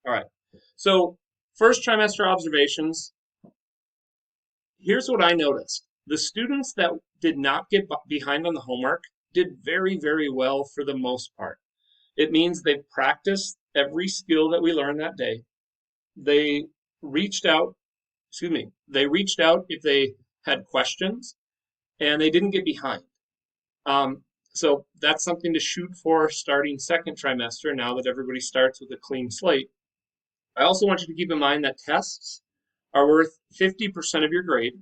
All right. So, first trimester observations. Here's what I noticed. The students that did not get behind on the homework did very, very well for the most part. It means they practiced every skill that we learned that day. They reached out, they reached out if they had questions, and they didn't get behind. Um, so that's something to shoot for starting second trimester now that everybody starts with a clean slate. I also want you to keep in mind that tests are worth 50% of your grade,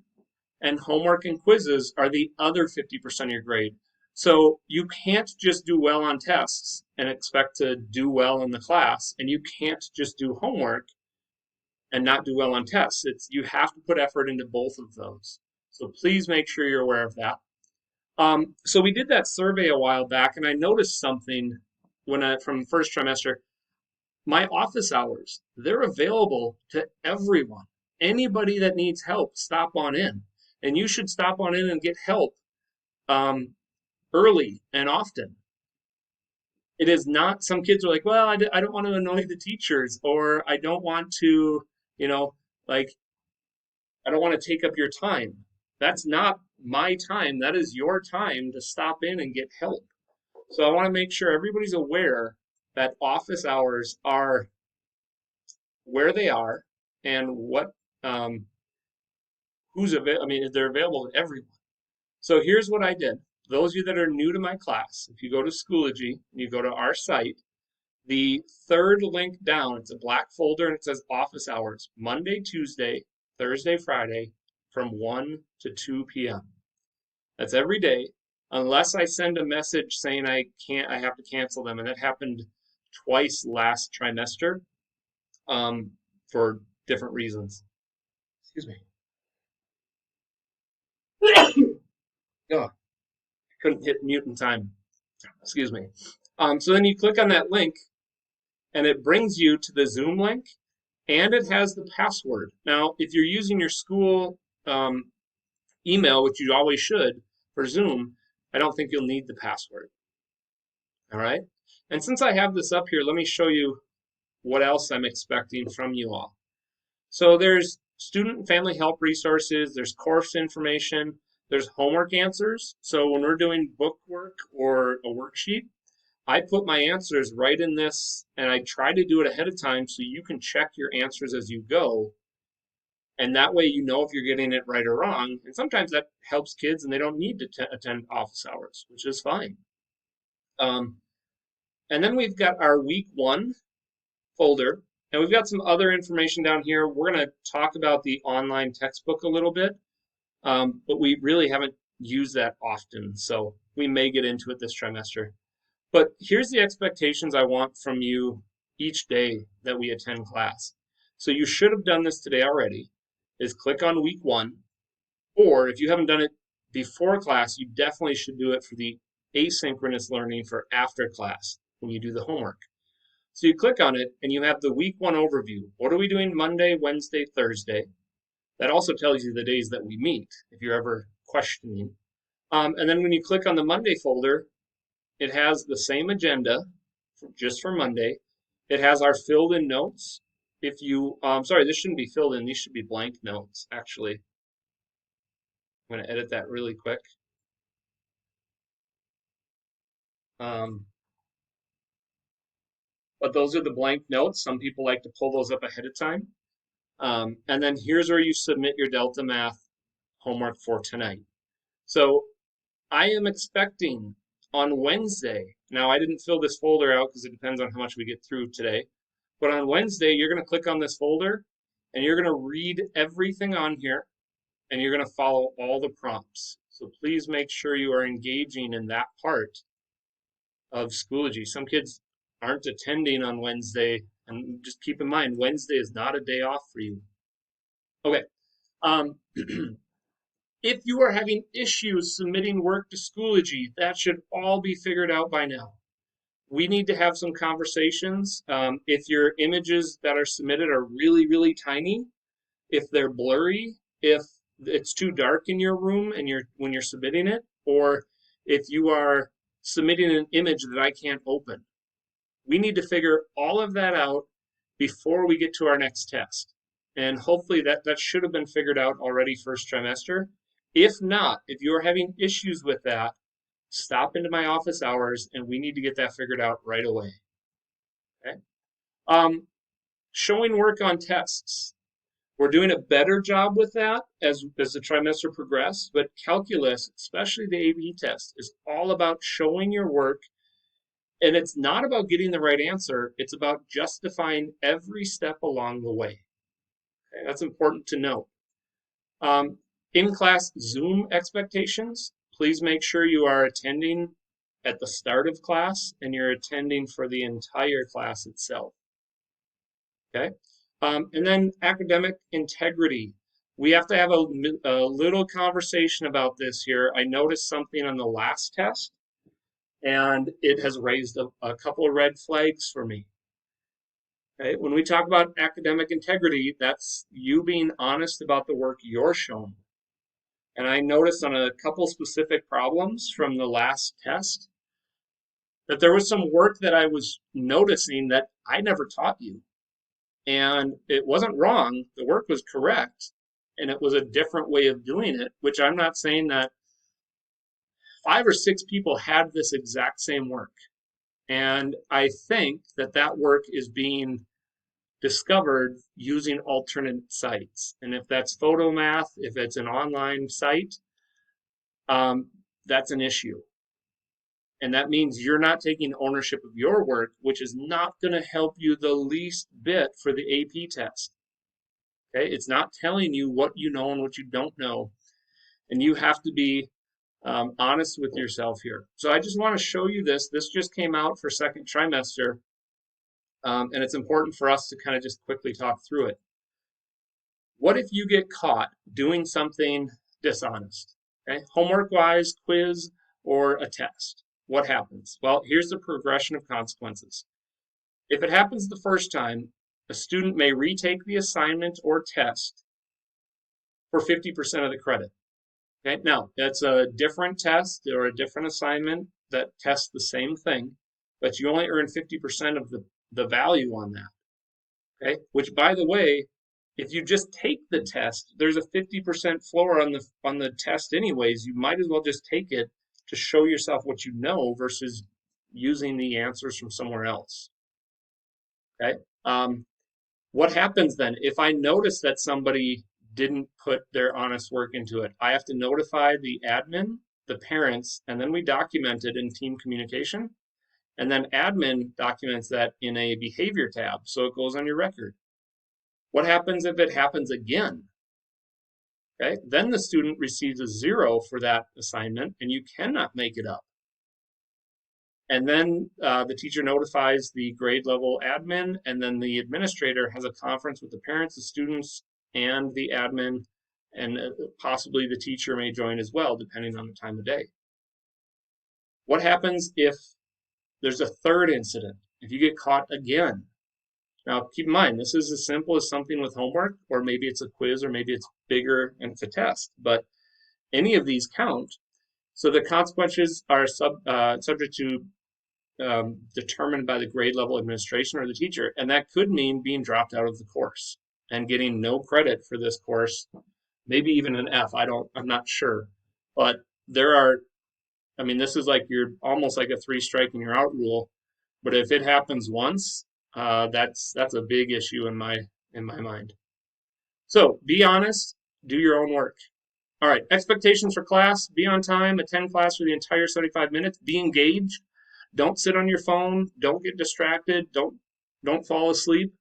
and homework and quizzes are the other 50% of your grade. So you can't just do well on tests and expect to do well in the class, and you can't just do homework and not do well on tests. You have to put effort into both of those. So please make sure you're aware of that. So we did that survey a while back, and I noticed something from first trimester. My office hours, they're available to everyone. Anybody that needs help, stop on in. And you should stop on in and get help um, early and often. It is not, some kids are like, well, I don't want to annoy the teachers, or I don't want to, you know, like, I don't want to take up your time. That's not my time. That is your time to stop in and get help. So I want to make sure everybody's aware that office hours are where they are and what who's available. I mean, they're available to everyone. So here's what I did. Those of you that are new to my class, if you go to Schoology and you go to our site, the third link down, it's a black folder and it says office hours, Monday, Tuesday, Thursday, Friday, from 1 to 2 p.m. That's every day, unless I send a message saying I have to cancel them. And that happened twice last trimester um, for different reasons. Excuse me. Oh, couldn't hit mute in time. Excuse me. So then you click on that link, and it brings you to the Zoom link, and it has the password. Now, if you're using your school email, which you always should for Zoom, I don't think you'll need the password. All right. And since I have this up here, let me show you what else I'm expecting from you all. So there's student and family help resources, there's course information, there's homework answers. So when we're doing book work or a worksheet, I put my answers right in this, and I try to do it ahead of time so you can check your answers as you go. And that way you know if you're getting it right or wrong. And sometimes that helps kids and they don't need to attend office hours, which is fine. Um, and then we've got our week one folder, and we've got some other information down here. We're going to talk about the online textbook a little bit, but we really haven't used that often, so we may get into it this trimester. But here's the expectations I want from you each day that we attend class. So you should have done this today already, is click on week one, or if you haven't done it before class, you definitely should do it for the asynchronous learning for after class when you do the homework. So you click on it and you have the week one overview. What are we doing Monday, Wednesday, Thursday? That also tells you the days that we meet if you're ever questioning. And then when you click on the Monday folder, it has the same agenda just for Monday. It has our filled in notes. If you, sorry, this shouldn't be filled in. These should be blank notes, actually. I'm going to edit that really quick. Um, but those are the blank notes. Some people like to pull those up ahead of time. And then here's where you submit your Delta Math homework for tonight. So I am expecting on Wednesday, now I didn't fill this folder out because it depends on how much we get through today, but on Wednesday, you're going to click on this folder and you're going to read everything on here and you're going to follow all the prompts. So please make sure you are engaging in that part of Schoology. Some kids aren't attending on Wednesday, and just keep in mind, Wednesday is not a day off for you. Okay. Um, if you are having issues submitting work to Schoology, that should all be figured out by now. We need to have some conversations. If your images that are submitted are really, really tiny, if they're blurry, if it's too dark in your room and when you're submitting it, or if you are submitting an image that I can't open. We need to figure all of that out before we get to our next test. And hopefully that should have been figured out already first trimester. If not, if you're having issues with that, stop into my office hours and we need to get that figured out right away. Okay. Showing work on tests. We're doing a better job with that as the trimester progresses, but calculus, especially the AP test, is all about showing your work. And it's not about getting the right answer, it's about justifying every step along the way. Okay, that's important to note. In-class Zoom expectations, please make sure you are attending at the start of class and you're attending for the entire class itself. Okay? And then academic integrity. We have to have a little conversation about this here. I noticed something on the last test, and it has raised a couple of red flags for me. Okay? When we talk about academic integrity, that's you being honest about the work you're shown. And I noticed on a couple specific problems from the last test that there was some work that I was noticing that I never taught you. And it wasn't wrong, the work was correct, and it was a different way of doing it, which I'm not saying that 5 or 6 people had this exact same work. And I think that work is being discovered using alternate sites. And if that's PhotoMath, if it's an online site, that's an issue. And that means you're not taking ownership of your work, which is not going to help you the least bit for the AP test. Okay, it's not telling you what you know and what you don't know. And you have to be honest with yourself here. So I just want to show you this. This just came out for second trimester. And it's important for us to kind of just quickly talk through it. What if you get caught doing something dishonest? Okay, homework-wise, quiz, or a test? What happens? Well, here's the progression of consequences. If it happens the first time, a student may retake the assignment or test for 50% of the credit. Okay, now that's a different test or a different assignment that tests the same thing, but you only earn 50% of the value on that. Okay, which by the way, if you just take the test, there's a 50% floor on the test anyways. You might as well just take it to show yourself what you know versus using the answers from somewhere else. Okay. What happens then if I notice that somebody didn't put their honest work into it? I have to notify the admin, the parents, and then we document it in team communication. And then admin documents that in a behavior tab, so it goes on your record. What happens if it happens again? Okay, then the student receives a 0 for that assignment, and you cannot make it up. And then the teacher notifies the grade level admin, and then the administrator has a conference with the parents, the students, and the admin, and possibly the teacher may join as well, depending on the time of day. What happens if there's a third incident? If you get caught again? Now, keep in mind, this is as simple as something with homework, or maybe it's a quiz, or maybe it's bigger and it's a test, but any of these count. So the consequences are subject to determined by the grade level administration or the teacher, and that could mean being dropped out of the course and getting no credit for this course, maybe even an F. I'm not sure, but there are. I mean, this is like you're almost like a 3 strike and you're out rule, but if it happens once, that's a big issue in my mind. So be honest, do your own work. All right, expectations for class: be on time, attend class for the entire 75 minutes, be engaged. Don't sit on your phone. Don't get distracted. Don't fall asleep.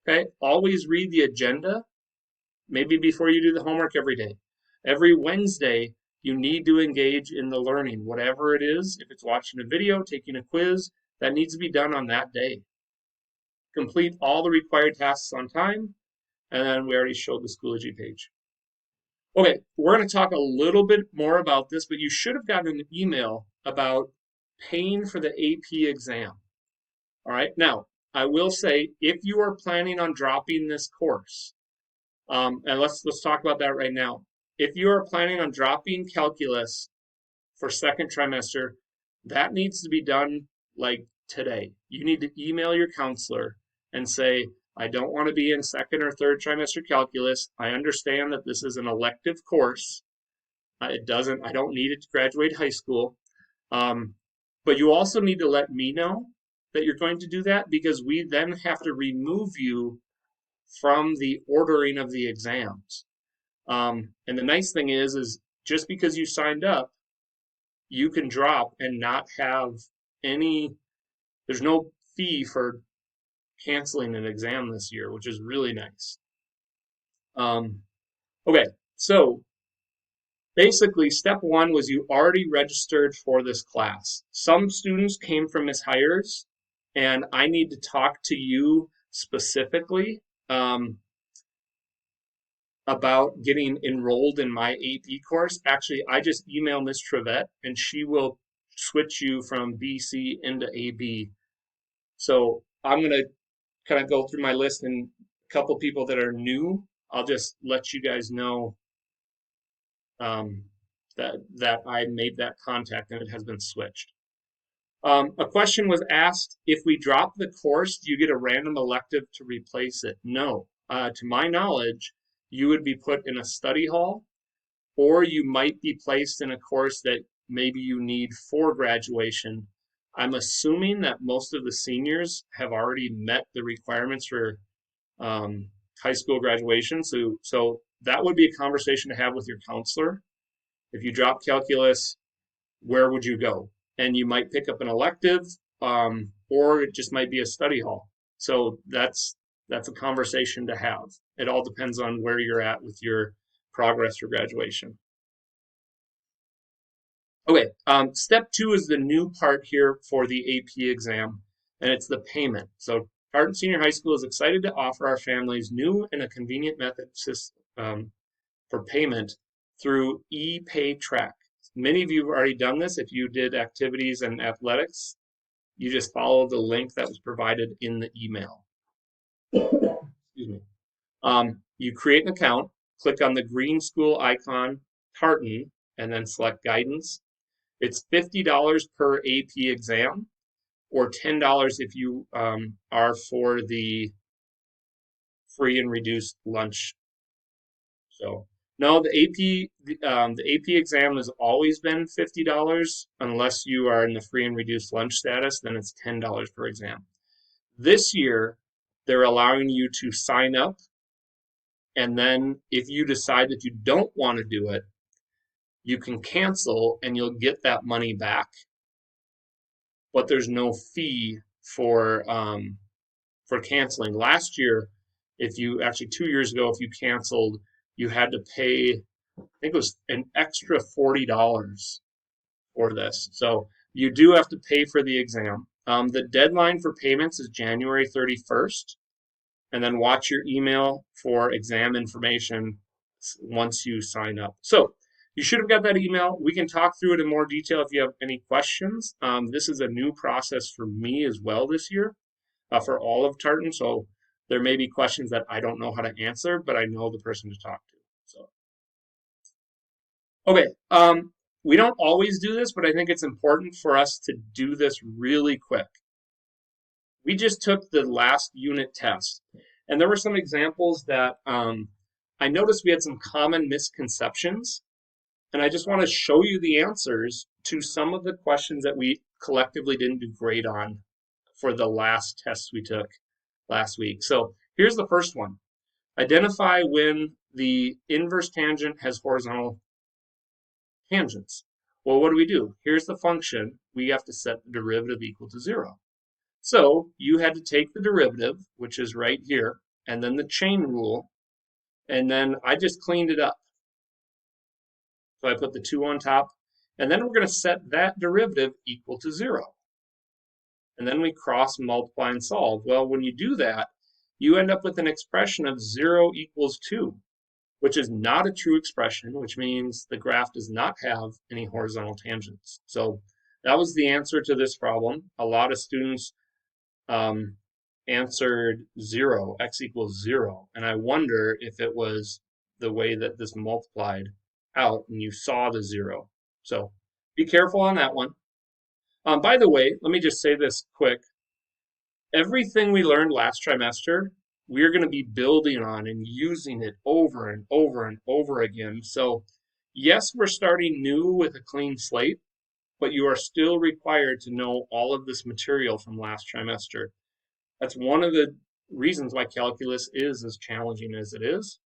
Okay. Always read the agenda, maybe before you do the homework every day. Every Wednesday, you need to engage in the learning, whatever it is. If it's watching a video, taking a quiz, that needs to be done on that day. Complete all the required tasks on time, and then we already showed the Schoology page. Okay, we're going to talk a little bit more about this, but you should have gotten an email about paying for the AP exam. All right, now I will say if you are planning on dropping this course, and let's talk about that right now. If you are planning on dropping calculus for second trimester, that needs to be done like today. You need to email your counselor and say, I don't want to be in second or third trimester calculus. I understand that this is an elective course. I don't need it to graduate high school. Um, but you also need to let me know that you're going to do that, because we then have to remove you from the ordering of the exams. And the nice thing is just because you signed up, you can drop and not have any, there's no fee for canceling an exam this year, which is really nice. Um, okay, so basically, step one was you already registered for this class. Some students came from mishires, and I need to talk to you specifically about getting enrolled in my AP course. Actually, I just email Miss Trevette, and she will switch you from BC into AB. So I'm going to kind of go through my list, and a couple people that are new, I'll just let you guys know um, that I made that contact and it has been switched. A question was asked, if we drop the course, do you get a random elective to replace it? No. To my knowledge, you would be put in a study hall, or you might be placed in a course that maybe you need for graduation. I'm assuming that most of the seniors have already met the requirements for high school graduation. So that would be a conversation to have with your counselor. If you drop calculus, where would you go? And you might pick up an elective, or it just might be a study hall. So that's a conversation to have. It all depends on where you're at with your progress for graduation. Okay, step two is the new part here for the AP exam, and it's the payment. So Tarleton Senior High School is excited to offer our families new and a convenient method for payment through ePay Track. Many of you have already done this. If you did activities and athletics, you just follow the link that was provided in the email. Excuse me. You create an account, click on the green school icon, Tartan, and then select guidance. It's $50 per AP exam, or $10 if you are for the free and reduced lunch. So no, the AP exam has always been $50 unless you are in the free and reduced lunch status. Then it's $10 per exam. This year, they're allowing you to sign up, and then if you decide that you don't want to do it, you can cancel and you'll get that money back. But there's no fee for canceling. Last year, if you actually 2 years ago, if you canceled, you had to pay, I think it was an extra $40 for this. So you do have to pay for the exam. The deadline for payments is January 31st, and then watch your email for exam information once you sign up. So you should have got that email. We can talk through it in more detail if you have any questions. This is a new process for me as well this year, for all of Tartan. So there may be questions that I don't know how to answer, but I know the person to talk to. So, okay. We don't always do this, but I think it's important for us to do this really quick. We just took the last unit test, and there were some examples that I noticed we had some common misconceptions, and I just want to show you the answers to some of the questions that we collectively didn't do great on for the last test we took last week. So here's the first one. Identify when the inverse tangent has horizontal tangents. Well, what do? Here's the function. We have to set the derivative equal to 0. So you had to take the derivative, which is right here, and then the chain rule, and then I just cleaned it up. So I put the 2 on top, and then we're going to set that derivative equal to 0. And then we cross multiply and solve. Well, when you do that, you end up with an expression of 0 equals 2, which is not a true expression, which means the graph does not have any horizontal tangents. So that was the answer to this problem. A lot of students answered 0, x equals 0. And I wonder if it was the way that this multiplied out and you saw the 0. So be careful on that one. By the way, let me just say this quick. Everything we learned last trimester we're going to be building on and using it over and over and over again. So yes, we're starting new with a clean slate, but you are still required to know all of this material from last trimester. That's one of the reasons why calculus is as challenging as it is.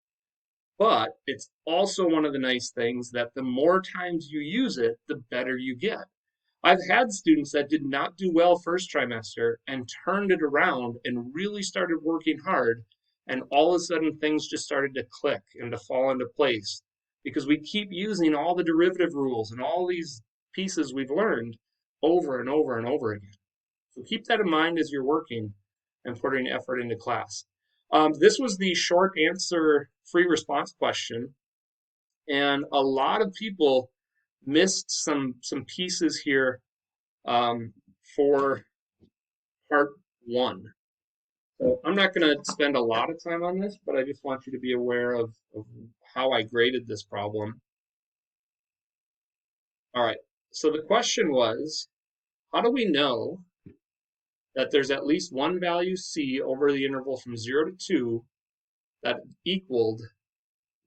But it's also one of the nice things that the more times you use it, the better you get. I've had students that did not do well first trimester and turned it around and really started working hard. And all of a sudden, things just started to click and to fall into place because we keep using all the derivative rules and all these pieces we've learned over and over and over again. So keep that in mind as you're working and putting effort into class. This was the short answer free response question. And a lot of people missed some pieces here for part one. So I'm not going to spend a lot of time on this, but I just want you to be aware of how I graded this problem. All right, so the question was, how do we know that there's at least one value C over the interval from 0 to 2 that equaled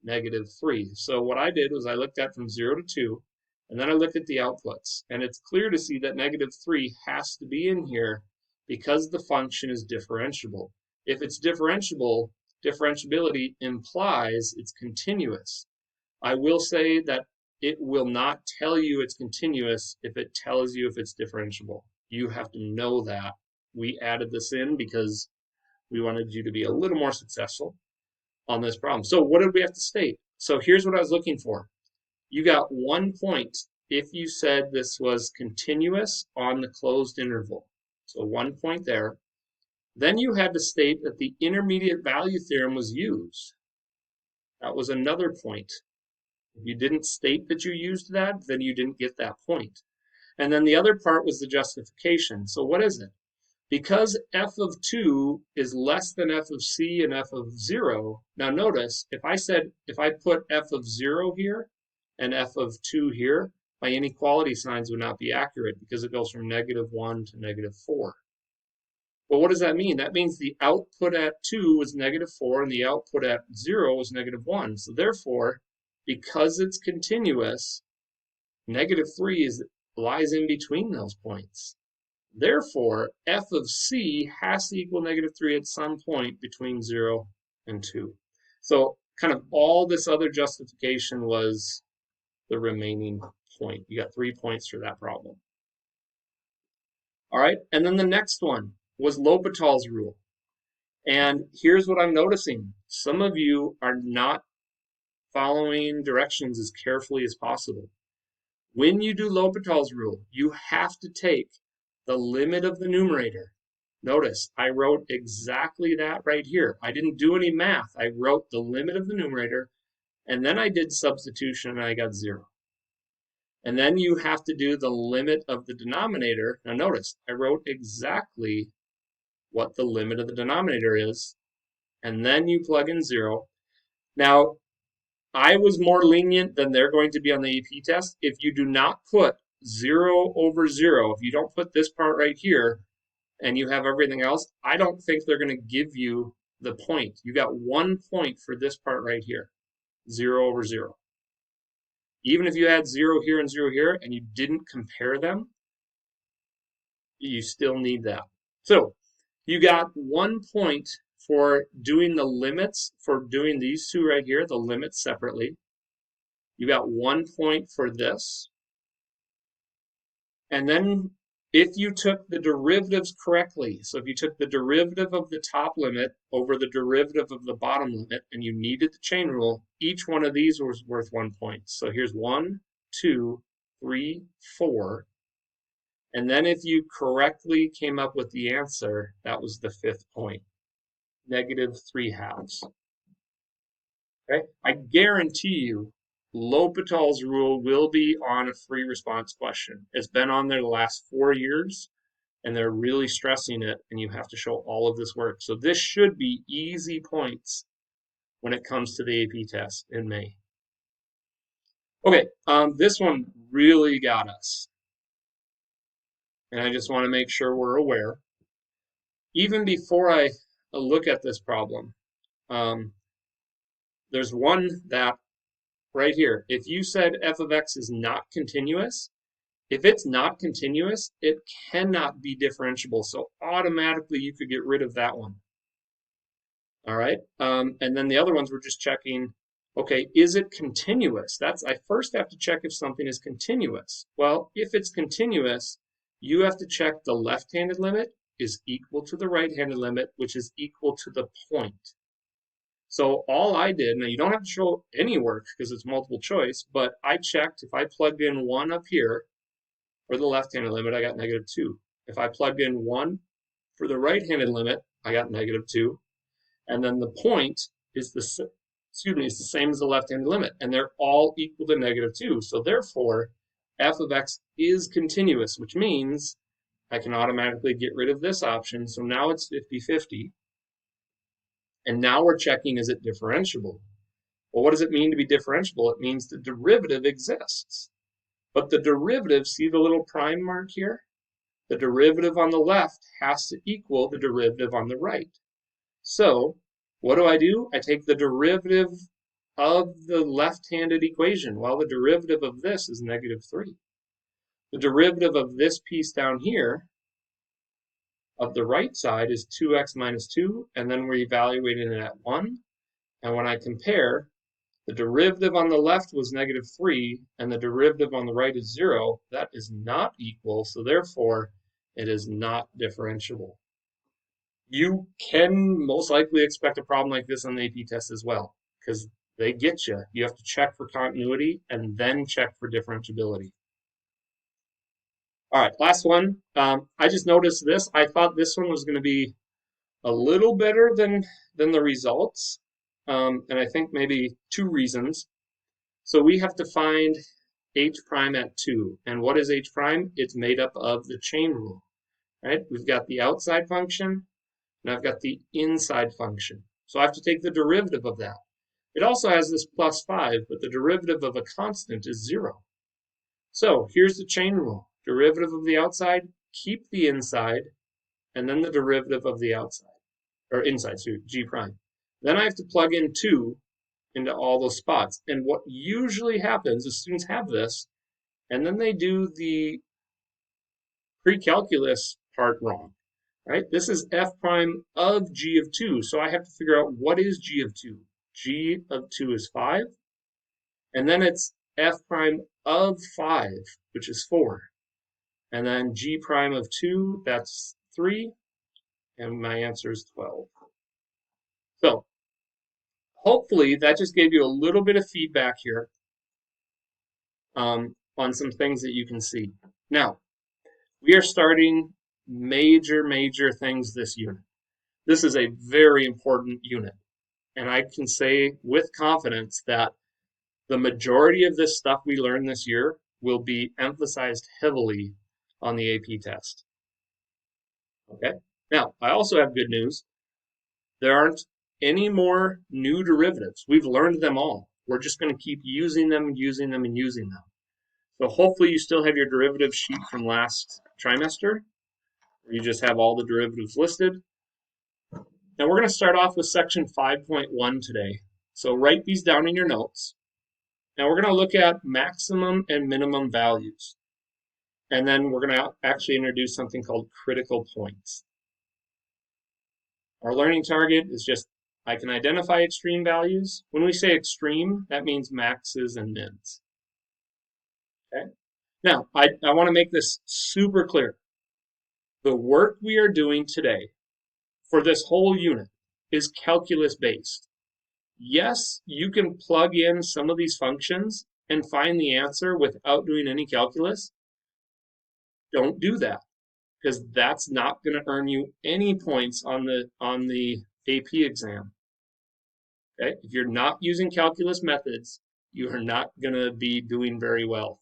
-3? So what I did was I looked at from 0 to 2, and then I looked at the outputs. And it's clear to see that -3 has to be in here because the function is differentiable. If it's differentiable, differentiability implies it's continuous. I will say that it will not tell you it's continuous if it tells you if it's differentiable. You have to know that. We added this in because we wanted you to be a little more successful on this problem. So what did we have to state? So here's what I was looking for. You got 1 point if you said this was continuous on the closed interval. So 1 point there. Then you had to state that the intermediate value theorem was used. That was another point. If you didn't state that you used that, then you didn't get that point. And then the other part was the justification. So what is it? Because f of 2 is less than f of c and f of 0, now notice, if I put f of 0 here and f of 2 here, my inequality signs would not be accurate because it goes from -1 to -4. Well, what does that mean? That means the output at 2 was -4 and the output at 0 was -1. So therefore, because it's continuous, -3 lies in between those points. Therefore, f of c has to equal -3 at some point between 0 and 2. So kind of all this other justification was the remaining point. You got 3 points for that problem. All right, and then the next one was L'Hopital's rule. And here's what I'm noticing. Some of you are not following directions as carefully as possible. When you do L'Hopital's rule, you have to take the limit of the numerator. Notice, I wrote exactly that right here. I didn't do any math. I wrote the limit of the numerator, and then I did substitution, and I got 0. And then you have to do the limit of the denominator. Now notice, I wrote exactly what the limit of the denominator is, and then you plug in 0. Now, I was more lenient than they're going to be on the AP test. If you do not put 0 over 0, if you don't put this part right here, and you have everything else, I don't think they're going to give you the point. You got 1 point for this part right here, 0 over 0. Even if you had 0 here and 0 here, and you didn't compare them, you still need that. So you got 1 point for doing the limits, for doing these two right here, the limits separately. You got 1 point for this. And then if you took the derivatives correctly, so if you took the derivative of the top limit over the derivative of the bottom limit, and you needed the chain rule, each one of these was worth 1 point. So here's 1, 2, 3, 4. And then if you correctly came up with the answer, that was the 5th point, -3/2. Okay, I guarantee you L'Hopital's rule will be on a free response question. It's been on there the last 4 years, and they're really stressing it, and you have to show all of this work. So this should be easy points when it comes to the AP test in May. Okay, this one really got us. And I just want to make sure we're aware. Even before I a look at this problem. There's one that right here, if you said f of x is not continuous, if it's not continuous, it cannot be differentiable. So automatically you could get rid of that one. All right. And then the other ones we're just checking, okay, is it continuous? I first have to check if something is continuous. Well, if it's continuous, you have to check the left-handed limit is equal to the right-handed limit, which is equal to the point. So all I did, now you don't have to show any work because it's multiple choice, but I checked if I plugged in 1 up here for the left-handed limit, I got -2. If I plugged in 1 for the right-handed limit, I got -2. And then the point is it's the same as the left-handed limit, and they're all equal to -2. So therefore, f of x is continuous, which means I can automatically get rid of this option. So now it's 50-50. And now we're checking, is it differentiable? Well, what does it mean to be differentiable? It means the derivative exists. But the derivative, see the little prime mark here? The derivative on the left has to equal the derivative on the right. So what do? I take the derivative of the left-handed equation. Well, the derivative of this is -3. The derivative of this piece down here of the right side is 2x minus 2, and then we're evaluating it at 1. And when I compare, the derivative on the left was -3, and the derivative on the right is 0. That is not equal, so therefore it is not differentiable. You can most likely expect a problem like this on the AP test as well, because they get you. You have to check for continuity and then check for differentiability. All right, last one. I just noticed this. I thought this one was going to be a little better than the results, and I think maybe 2 reasons. So we have to find h prime at 2, and what is h prime? It's made up of the chain rule, right? We've got the outside function, and I've got the inside function. So I have to take the derivative of that. It also has this +5, but the derivative of a constant is 0. So here's the chain rule. Derivative of the outside, keep the inside, and then the derivative of the outside, or inside, so g prime. Then I have to plug in 2 into all those spots. And what usually happens is students have this, and then they do the pre-calculus part wrong. Right? This is f prime of g of 2, so I have to figure out what is g of 2. G of 2 is 5, and then it's f prime of 5, which is 4. And then g prime of 2, that's 3, and my answer is 12. So hopefully that just gave you a little bit of feedback here on some things that you can see. Now, we are starting major things this unit. This is a very important unit, and I can say with confidence that the majority of this stuff we learn this year will be emphasized heavily on the AP test. Okay? Now, I also have good news. There aren't any more new derivatives. We've learned them all. We're just going to keep using them. So hopefully you still have your derivative sheet from last trimester. You just have all the derivatives listed. Now we're going to start off with section 5.1 today. So write these down in your notes. Now we're going to look at maximum and minimum values. And then we're going to actually introduce something called critical points. Our learning target is just, I can identify extreme values. When we say extreme, that means maxes and mins. Okay? Now, I want to make this super clear. The work we are doing today for this whole unit is calculus based. Yes, you can plug in some of these functions and find the answer without doing any calculus. Don't do that, because that's not going to earn you any points on the AP exam. Okay? If you're not using calculus methods, you are not going to be doing very well.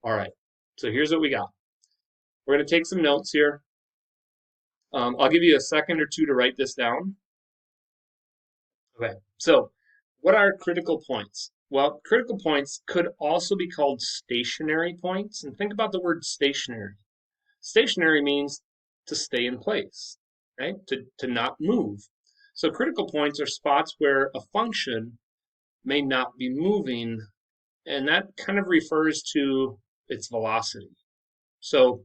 All right, so here's what we got. We're going to take some notes here. I'll give you a second or two to write this down. Okay, so what are critical points? Well, critical points could also be called stationary points. And think about the word stationary. Stationary means to stay in place. right? To not move. So critical points are spots where a function may not be moving, and that kind of refers to its velocity. So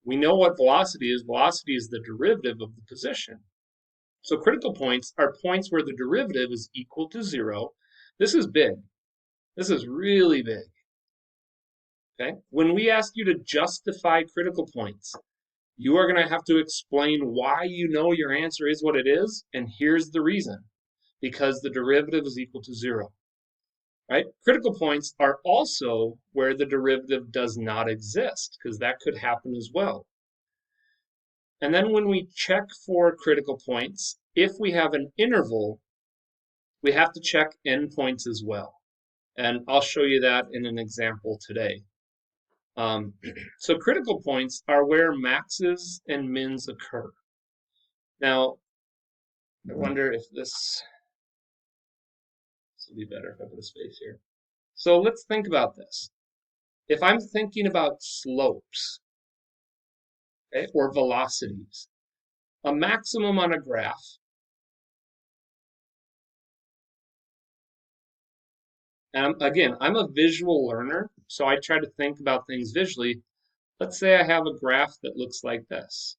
we know what velocity is. Velocity is the derivative of the position. So critical points are points where the derivative is equal to 0. This is big. This is really big. Okay? When we ask you to justify critical points, you are going to have to explain why you know your answer is what it is, and here's the reason. Because the derivative is equal to 0. Right? Critical points are also where the derivative does not exist, because that could happen as well. And then when we check for critical points, if we have an interval, we have to check endpoints as well. And I'll show you that in an example today. So critical points are where maxes and mins occur. Now, I wonder if this will be better if I put a space here. So let's think about this. If I'm thinking about slopes, okay, or velocities, a maximum on a graph, and again, I'm a visual learner, so I try to think about things visually. Let's say I have a graph that looks like this.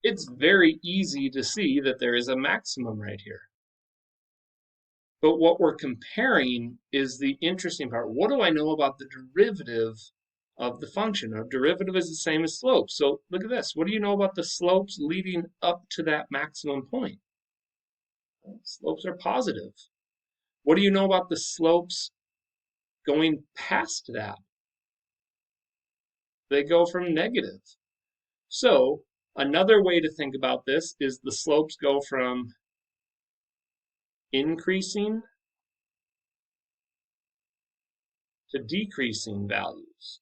It's very easy to see that there is a maximum right here. But what we're comparing is the interesting part. What do I know about the derivative of the function? A derivative is the same as slope. So look at this. What do you know about the slopes leading up to that maximum point? Slopes are positive. What do you know about the slopes going past that? They go from negative. So another way to think about this is the slopes go from increasing to decreasing values.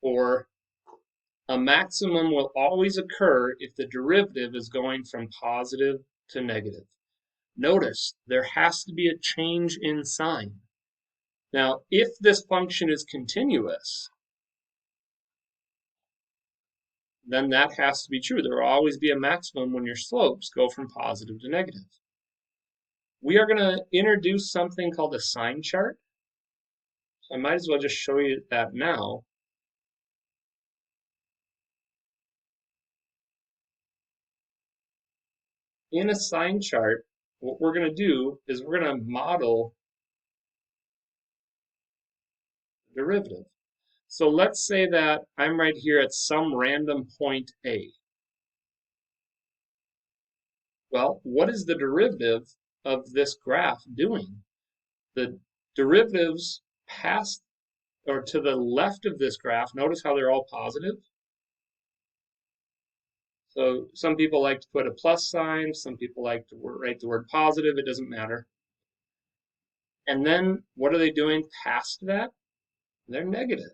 Or a maximum will always occur if the derivative is going from positive to negative. Notice there has to be a change in sign. Now, if this function is continuous, then that has to be true. There will always be a maximum when your slopes go from positive to negative. We are going to introduce something called a sign chart. So I might as well just show you that now. In a sign chart, what we're going to do is we're going to model the derivative. So let's say that I'm right here at some random point A. Well, what is the derivative of this graph doing? The derivatives past or to the left of this graph, notice how they're all positive. So some people like to put a plus sign, some people like to write the word positive, it doesn't matter. And then what are they doing past that? They're negative.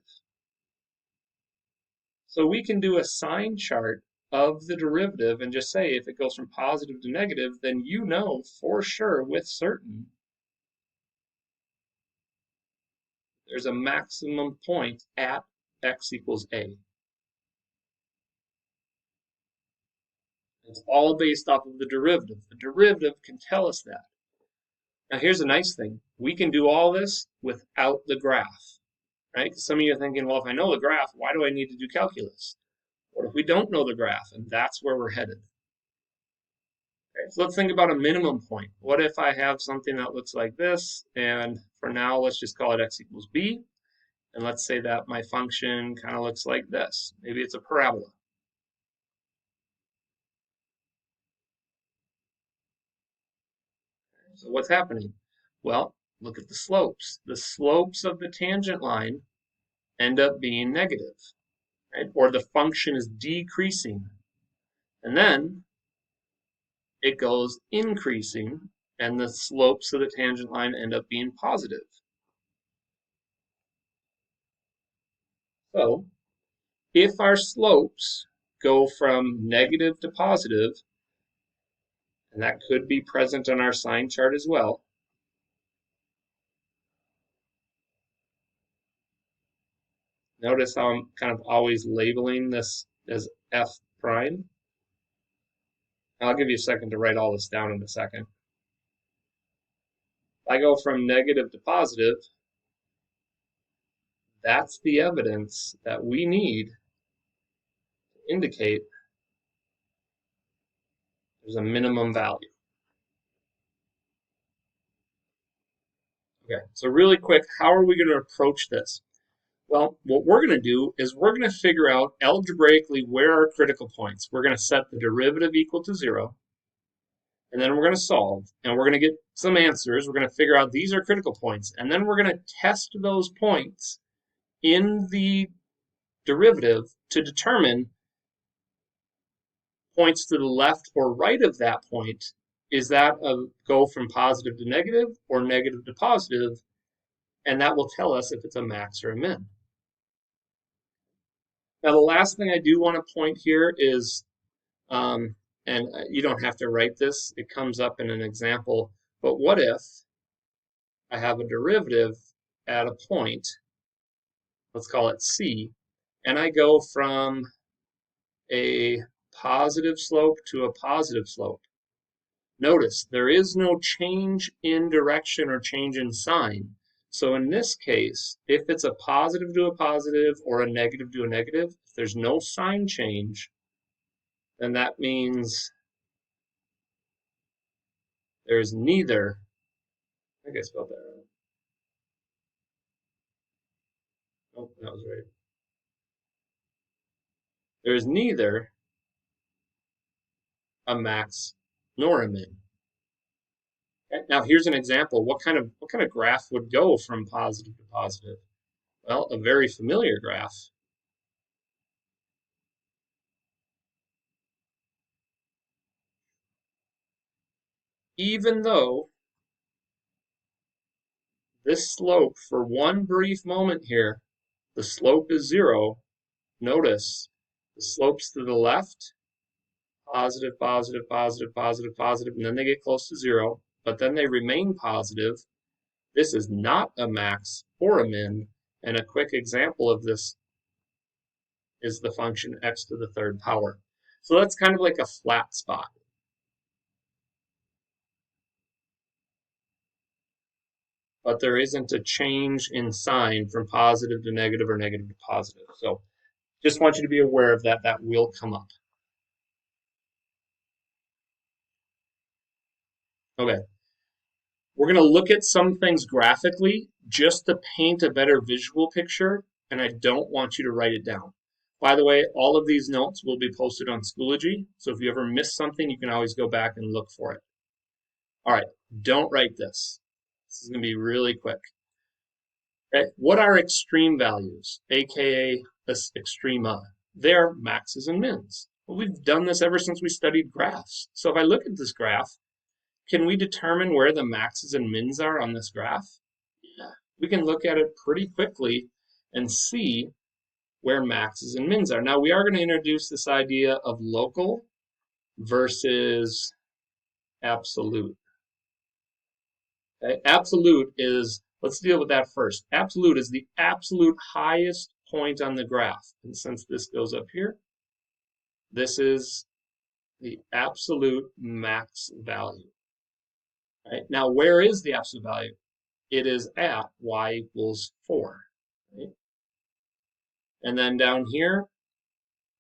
So we can do a sign chart of the derivative and just say if it goes from positive to negative, then you know for sure with certain there's a maximum point at x equals a. It's all based off of the derivative. The derivative can tell us that. Now here's a nice thing. We can do all this without the graph, right? Because some of you are thinking, well, if I know the graph, why do I need to do calculus? What if we don't know the graph? And that's where we're headed. Okay, so let's think about a minimum point. What if I have something that looks like this, and for now, let's just call it x equals b, and let's say that my function kind of looks like this. Maybe it's a parabola. So what's happening? Well, look at the slopes. The slopes of the tangent line end up being negative, right? Or the function is decreasing. And then it goes increasing, and the slopes of the tangent line end up being positive. So if our slopes go from negative to positive, and that could be present on our sign chart as well, Notice how I'm kind of always labeling this as F prime. I'll give you a second to write all this down in a second. If I go from negative to positive, that's the evidence that we need to indicate there's a minimum value. Okay, so really quick, how are we going to approach this? Well, what we're going to do is we're going to figure out algebraically where are critical points. We're going to set the derivative equal to 0, and then we're going to solve, and we're going to get some answers. We're going to figure out these are critical points, and then we're going to test those points in the derivative to determine points to the left or right of that point. Is that a go from positive to negative or negative to positive? And that will tell us if it's a max or a min. Now, the last thing I do want to point here is, and you don't have to write this, it comes up in an example, but what if I have a derivative at a point, let's call it C, and I go from a positive slope to a positive slope. Notice there is no change in direction or change in sign. So in this case, if it's a positive to a positive or a negative to a negative, if there's no sign change, then that means there's neither, I think I spelled that right. Oh, that was right. There's neither a max nor a min. Okay, now here's an example. What kind of graph would go from positive to positive? Well, a very familiar graph. Even though this slope, for one brief moment here, the slope is 0, notice the slopes to the left, positive, positive, positive, positive, positive, and then they get close to 0, but then they remain positive. This is not a max or a min, and a quick example of this is the function x to the third power. So that's kind of like a flat spot. But there isn't a change in sign from positive to negative or negative to positive. So just want you to be aware of that. That will come up. Okay. We're going to look at some things graphically just to paint a better visual picture, and I don't want you to write it down. By the way, all of these notes will be posted on Schoology, so if you ever miss something, you can always go back and look for it. All right, don't write this. This is going to be really quick. Okay, what are extreme values, aka extrema? They're maxes and mins. Well, we've done this ever since we studied graphs. So if I look at this graph, can we determine where the maxes and mins are on this graph? Yeah, we can look at it pretty quickly and see where maxes and mins are. Now, we are going to introduce this idea of local versus absolute. Okay? Absolute is, let's deal with that first. Absolute is the absolute highest point on the graph. And since this goes up here, this is the absolute max value. Right? Now, where is the absolute value? It is at y equals 4. Right? And then down here,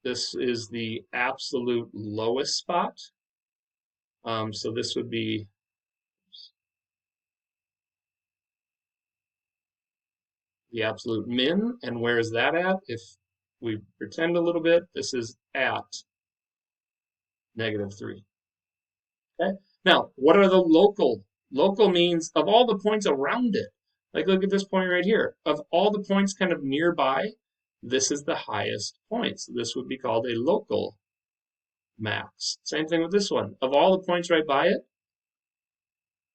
this is the absolute lowest spot. So this would be the absolute min. And where is that at? If we pretend a little bit, this is at -3. Okay. Now, what are the local? Local means of all the points around it. Like, look at this point right here. Of all the points kind of nearby, this is the highest point. So this would be called a local max. Same thing with this one. Of all the points right by it,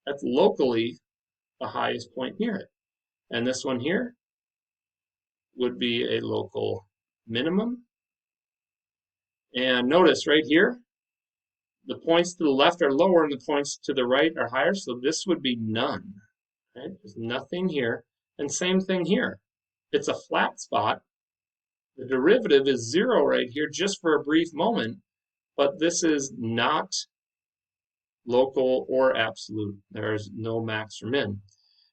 that's locally the highest point near it. And this one here would be a local minimum. And notice right here, the points to the left are lower and the points to the right are higher, so this would be none. Right? There's nothing here. And same thing here. It's a flat spot, The derivative is 0 right here just for a brief moment, but this is not local or absolute. There's no max or min.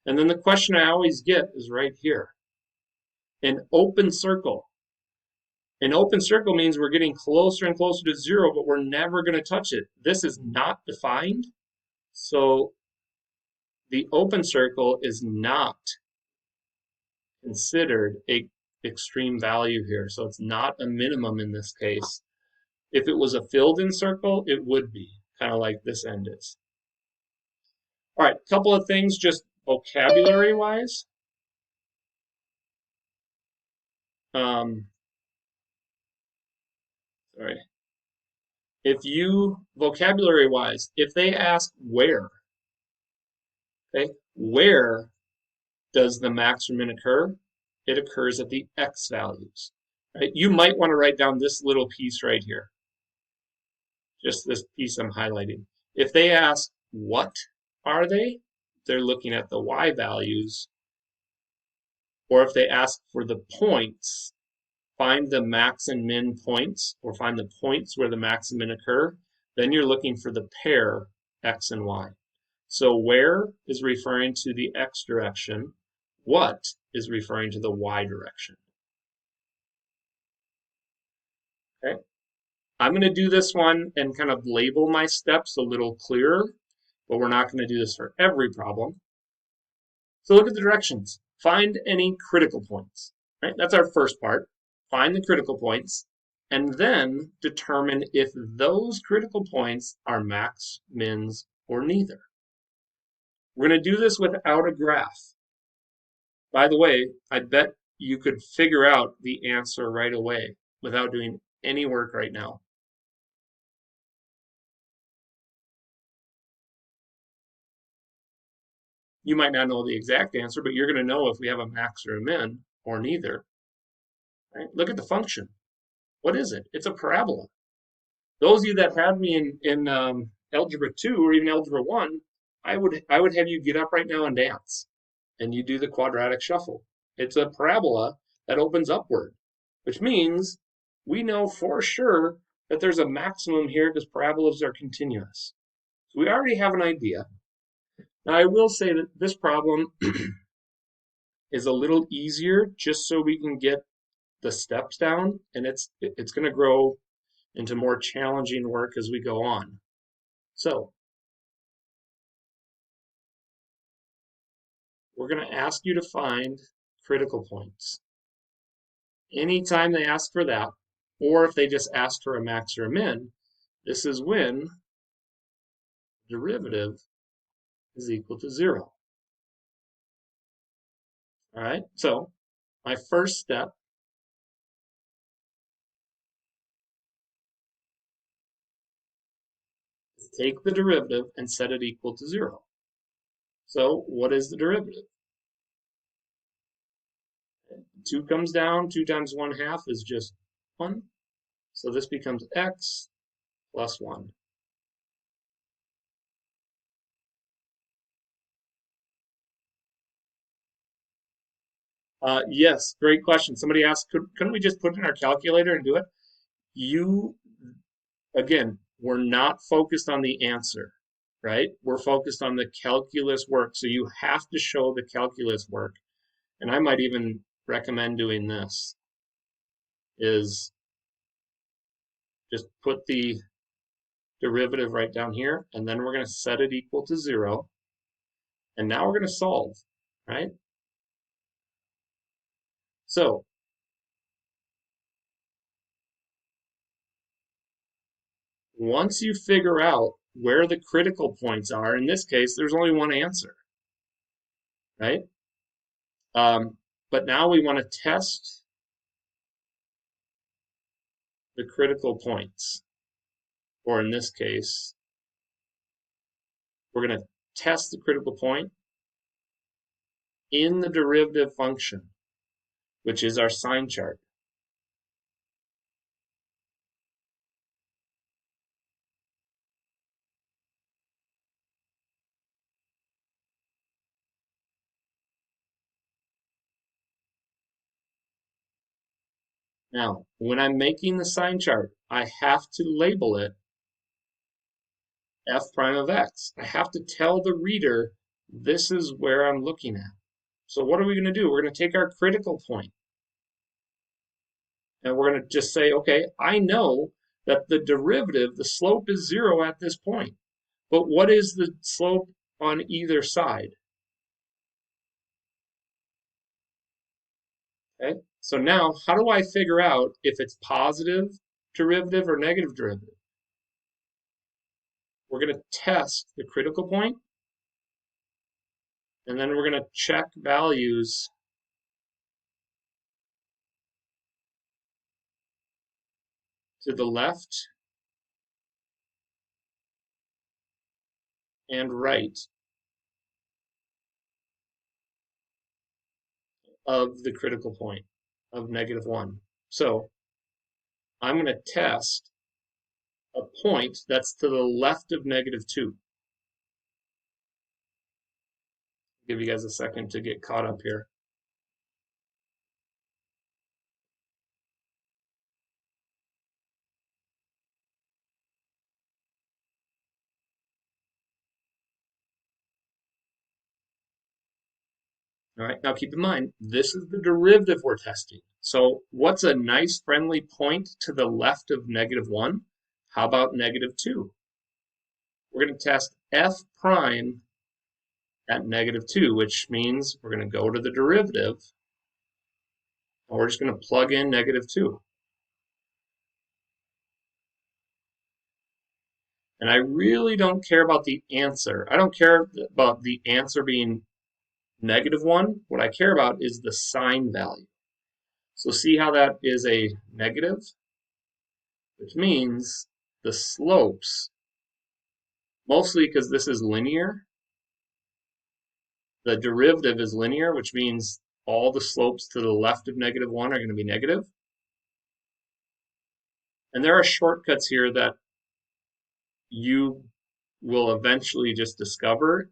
And then the question I always get is right here. An open circle. An open circle means we're getting closer and closer to 0, but we're never going to touch it. This is not defined, so the open circle is not considered a extreme value here. So it's not a minimum in this case. If it was a filled in circle, it would be, kind of like this end is. All right, a couple of things just vocabulary wise. Sorry. If you, vocabulary wise, if they ask where, okay, where does the max or min occur? It occurs at the x values. Right? You might want to write down this little piece right here. Just this piece I'm highlighting. If they ask what are they, they're looking at the y values. Or if they ask for the points, find the max and min points, or find the points where the max and min occur, then you're looking for the pair x and y. So where is referring to the x direction, what is referring to the y direction. Okay, I'm going to do this one and kind of label my steps a little clearer, but we're not going to do this for every problem. So look at the directions. Find any critical points. Right? That's our first part. Find the critical points, and then determine if those critical points are max, mins, or neither. We're going to do this without a graph. By the way, I bet you could figure out the answer right away without doing any work right now. You might not know the exact answer, but you're going to know if we have a max or a min or neither. Right? Look at the function. What is it? It's a parabola. Those of you that had me in Algebra 2 or even Algebra 1, I would have you get up right now and dance. And you do the quadratic shuffle. It's a parabola that opens upward, which means we know for sure that there's a maximum here because parabolas are continuous. So we already have an idea. Now I will say that this problem is a little easier just so we can get the steps down, and it's going to grow into more challenging work as we go on. So we're going to ask you to find critical points. Anytime they ask for that, or if they just ask for a max or a min, this is when derivative is equal to 0. All right, so my first step is take the derivative and set it equal to 0. So what is the derivative? 2 comes down, 2 times 1/2 is just 1. So this becomes x plus 1. Yes, great question. Somebody asked, couldn't we just put it in our calculator and do it? Again, we're not focused on the answer, right? We're focused on the calculus work. So you have to show the calculus work. And I might even recommend doing this, is just put the derivative right down here, and then we're going to set it equal to 0. And now we're going to solve, right? So once you figure out where the critical points are, in this case, there's only one answer, right? But now we want to test the critical points. Or in this case, we're going to test the critical point in the derivative function, which is our sign chart. Now, when I'm making the sign chart, I have to label it f prime of x. I have to tell the reader this is where I'm looking at. So what are we going to do? We're going to take our critical point and we're going to just say, okay, I know that the derivative, the slope is 0 at this point. But what is the slope on either side? Okay, so now how do I figure out if it's positive derivative or negative derivative? We're going to test the critical point, and then we're going to check values to the left and right of the critical point of -1. So I'm going to test a point that's to the left of -2. Give you guys a second to get caught up here. All right, now keep in mind, this is the derivative we're testing. So what's a nice friendly point to the left of -1? How about -2? We're going to test f prime at -2, which means we're going to go to the derivative, and we're just going to plug in -2. And I really don't care about the answer. I don't care about the answer being -1. What I care about is the sign value. So see how that is a negative, which means the slopes, mostly because this is linear, the derivative is linear, which means all the slopes to the left of -1 are going to be negative. And there are shortcuts here that you will eventually just discover.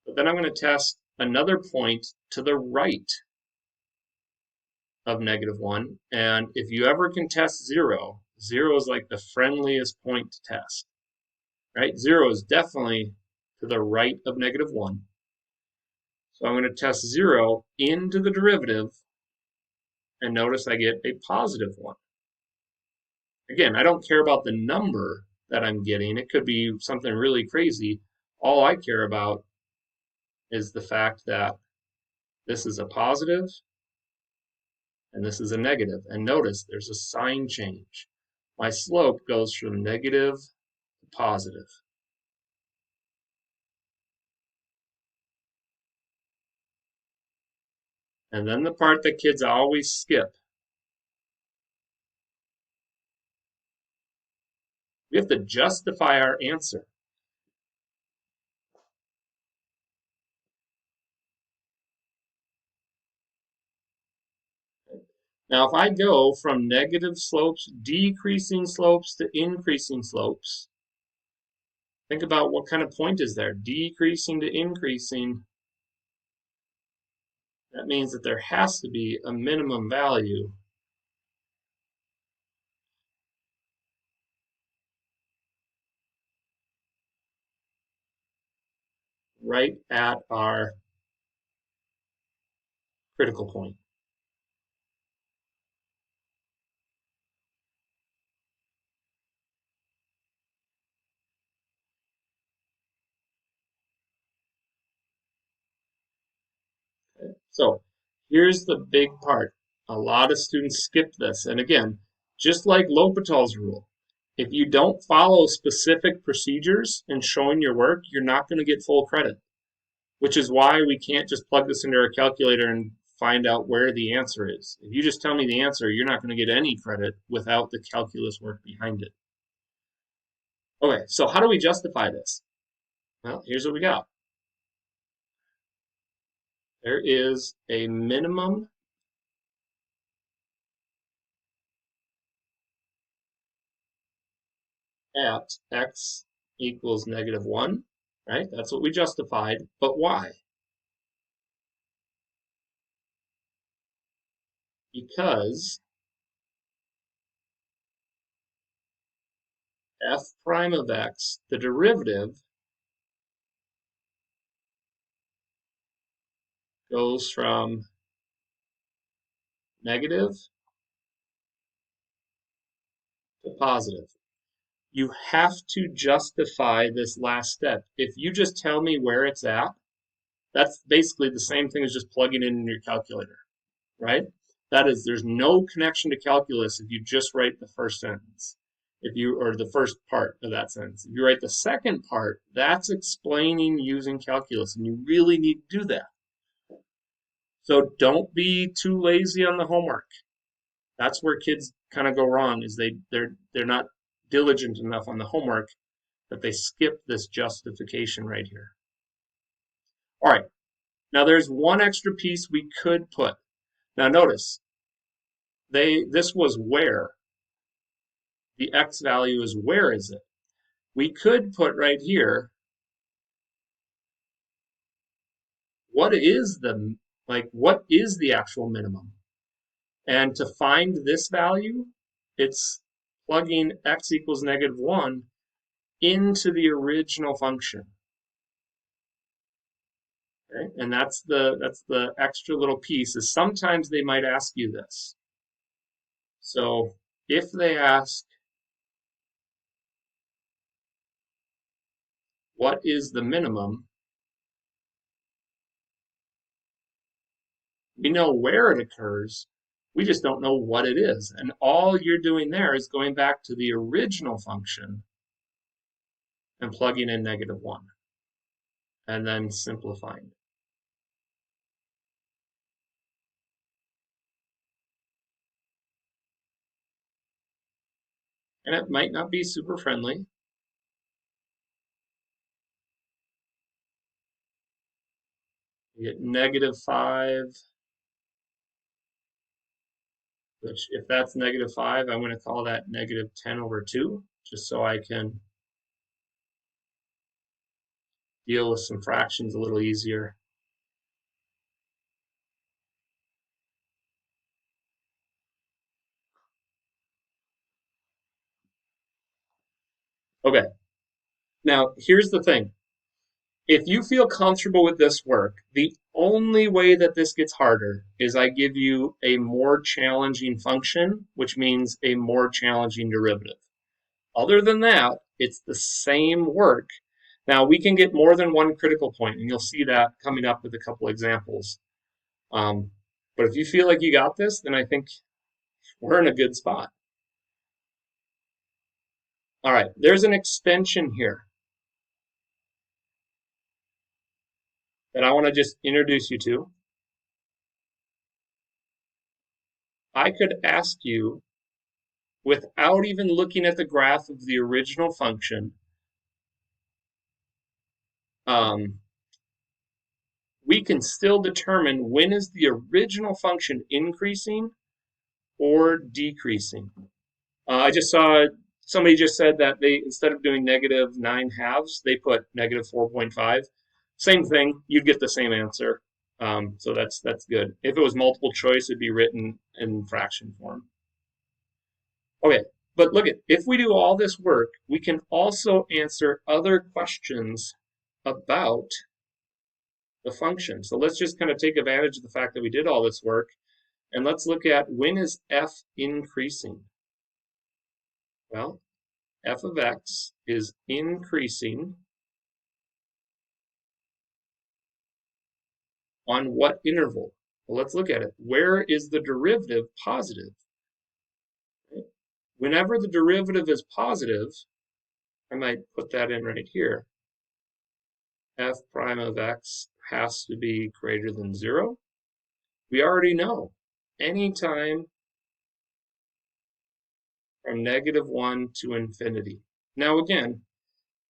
But then I'm going to test another point to the right of -1. And if you ever can test 0, 0 is like the friendliest point to test, right? 0 is definitely to the right of -1. So I'm going to test 0 into the derivative, and notice I get a positive 1. Again, I don't care about the number that I'm getting. It could be something really crazy. All I care about is the fact that this is a positive and this is a negative. And notice there's a sign change. My slope goes from negative to positive. And then the part that kids always skip. We have to justify our answer. Now, if I go from negative slopes, decreasing slopes to increasing slopes, think about what kind of point is there. Decreasing to increasing, that means that there has to be a minimum value right at our critical point. Okay? So here's the big part. A lot of students skip this. And again, just like L'Hopital's rule, if you don't follow specific procedures in showing your work, you're not going to get full credit, which is why we can't just plug this into our calculator and find out where the answer is. If you just tell me the answer, you're not going to get any credit without the calculus work behind it. Okay, so how do we justify this? Well, here's what we got. There is a minimum at x equals -1, right? That's what we justified, but why? because f prime of x, the derivative, goes from negative to positive. You have to justify this last step. If you just tell me where it's at, that's basically the same thing as just plugging it in your calculator, right? That is, there's no connection to calculus if you just write the first sentence. Or the first part of that sentence. If you write the second part, that's explaining using calculus, and you really need to do that. So don't be too lazy on the homework. That's where kids kind of go wrong, is they're not diligent enough on the homework that they skip this justification right here. All right, now there's one extra piece we could put. Now notice, this was where. The x value is where is it? We could put right here, what is the actual minimum? And to find this value, it's plugging x equals -1 into the original function. Okay? And that's the extra little piece, is sometimes they might ask you this. So if they ask, what is the minimum? We know where it occurs, we just don't know what it is. And all you're doing there is going back to the original function and plugging in -1 and then simplifying it. And it might not be super friendly. You get -5, which if that's -5, I'm going to call that -10/2, just so I can deal with some fractions a little easier. Okay, now here's the thing. If you feel comfortable with this work, the only way that this gets harder is I give you a more challenging function, which means a more challenging derivative. Other than that, it's the same work. Now, we can get more than one critical point, and you'll see that coming up with a couple examples. But if you feel like you got this, then I think we're in a good spot. All right, there's an extension here that I want to just introduce you to. I could ask you, without even looking at the graph of the original function, we can still determine when is the original function increasing or decreasing. I just saw somebody just said that they, instead of doing -9/2, they put -4.5. Same thing, you'd get the same answer. So that's good. If it was multiple choice, it'd be written in fraction form. Okay, but look at, if we do all this work, we can also answer other questions about the function. So let's just kind of take advantage of the fact that we did all this work, and let's look at, when is f increasing? Well, f of x is increasing on what interval? Well, let's look at it. Where is the derivative positive? Whenever the derivative is positive, I might put that in right here. F prime of x has to be greater than 0. We already know, anytime from -1 to infinity. Now again,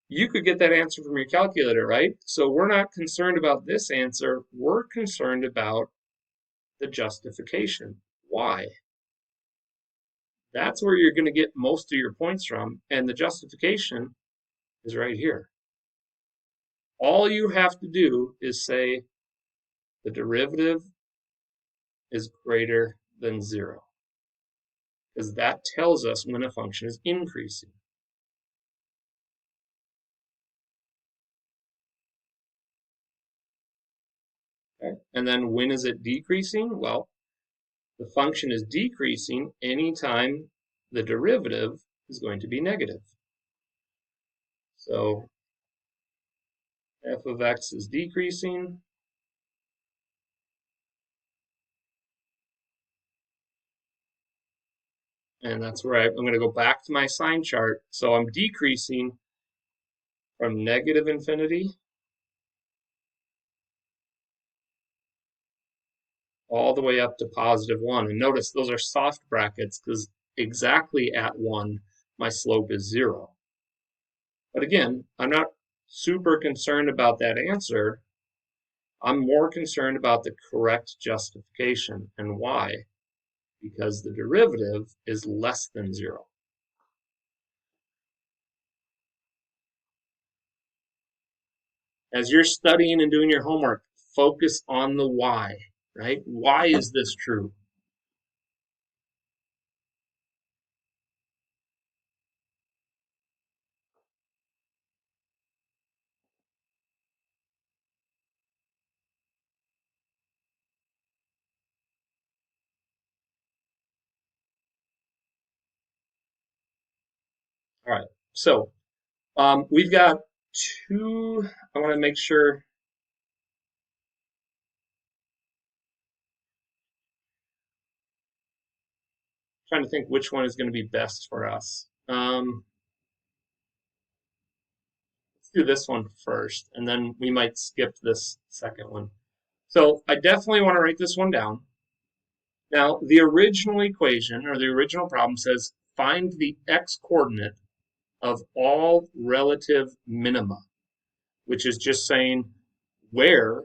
you could get that answer from your calculator, right? So we're not concerned about this answer. We're concerned about the justification. Why? That's where you're going to get most of your points from, and the justification is right here. All you have to do is say the derivative is greater than 0, because that tells us when a function is increasing. Okay. And then when is it decreasing? Well, the function is decreasing anytime the derivative is going to be negative. So f of x is decreasing. And that's where I'm going to go back to my sign chart. So I'm decreasing from negative infinity all the way up to positive 1. And notice those are soft brackets because exactly at 1, my slope is 0. But again, I'm not super concerned about that answer. I'm more concerned about the correct justification. And why? Because the derivative is less than 0. As you're studying and doing your homework, focus on the why, right? Why is this true? All right, so we've got two. I want to make sure. Trying to think which one is going to be best for us. Let's do this one first, and then we might skip this second one. So I definitely want to write this one down. Now, the original equation, or the original problem, says find the x-coordinate of all relative minima, which is just saying where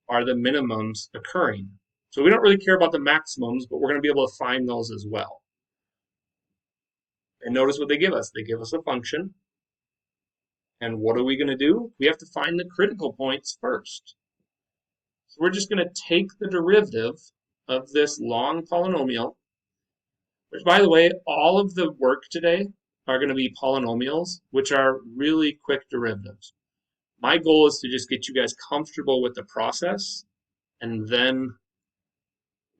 are the minimums occurring. So we don't really care about the maximums, but we're going to be able to find those as well. And notice what they give us. They give us a function. And what are we going to do? We have to find the critical points first. So we're just going to take the derivative of this long polynomial, which, by the way, all of the work today are going to be polynomials, which are really quick derivatives. My goal is to just get you guys comfortable with the process, and then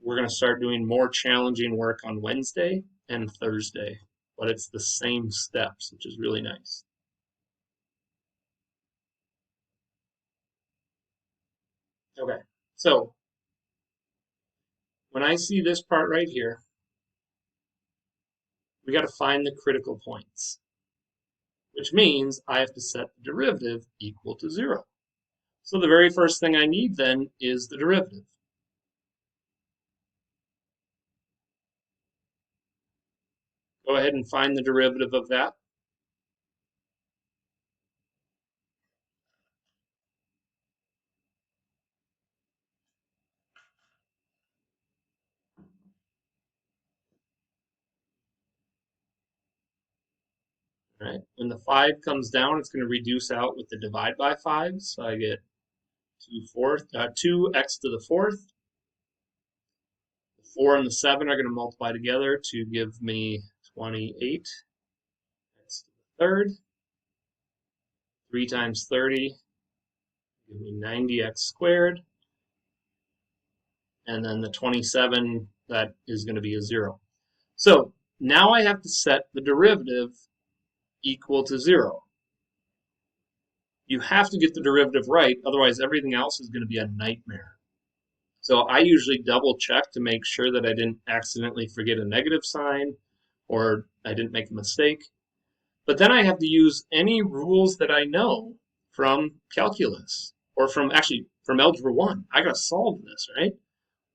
we're going to start doing more challenging work on Wednesday and Thursday, but it's the same steps, which is really nice. Okay, so when I see this part right here, we got to find the critical points, which means I have to set the derivative equal to 0. So the very first thing I need then is the derivative. Go ahead and find the derivative of that. Right. When the 5 comes down, it's going to reduce out with the divide by 5. So I get 2x to the 4th. The 4 and the 7 are going to multiply together to give me 28 x to the 3rd. 3 times 30 give me 90x squared. And then the 27, that is going to be a 0. So now I have to set the derivative equal to 0. You have to get the derivative right, otherwise everything else is going to be a nightmare. So I usually double check to make sure that I didn't accidentally forget a negative sign or I didn't make a mistake. But then I have to use any rules that I know from calculus or from Algebra 1. I got to solve this, right?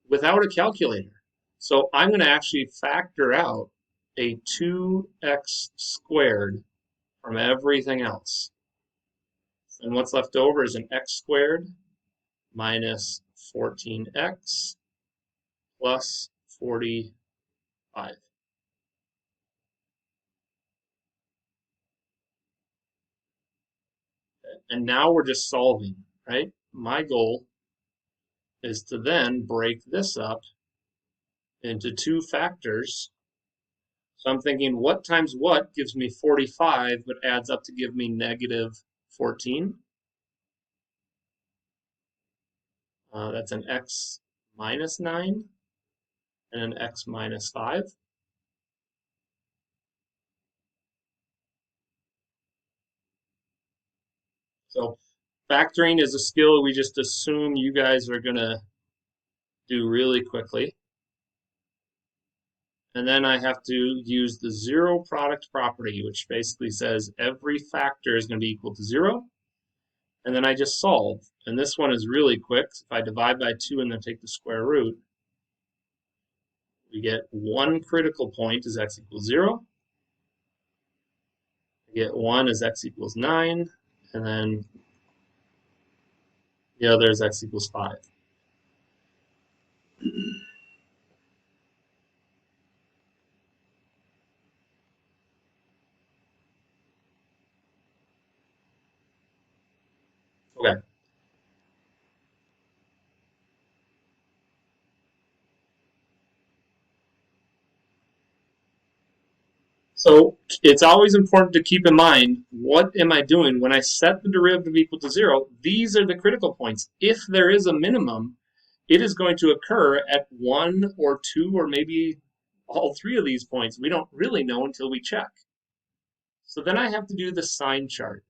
Without a calculator. So I'm going to actually factor out a 2x squared from everything else. And what's left over is an x squared minus 14x plus 45. And now we're just solving, right? My goal is to then break this up into two factors. So I'm thinking what times what gives me 45 but adds up to give me negative 14. That's an x minus 9 and an x minus 5. So factoring is a skill we just assume you guys are going to do really quickly. And then I have to use the zero product property, which basically says every factor is going to be equal to 0. And then I just solve. And this one is really quick. If I divide by 2 and then take the square root, we get one critical point is x equals 0. We get 1 is x equals 9. And then the other is x equals 5. Okay. So it's always important to keep in mind, what am I doing? When I set the derivative equal to 0, these are the critical points. If there is a minimum, it is going to occur at 1 or 2 or maybe all 3 of these points. We don't really know until we check. So then I have to do the sign chart.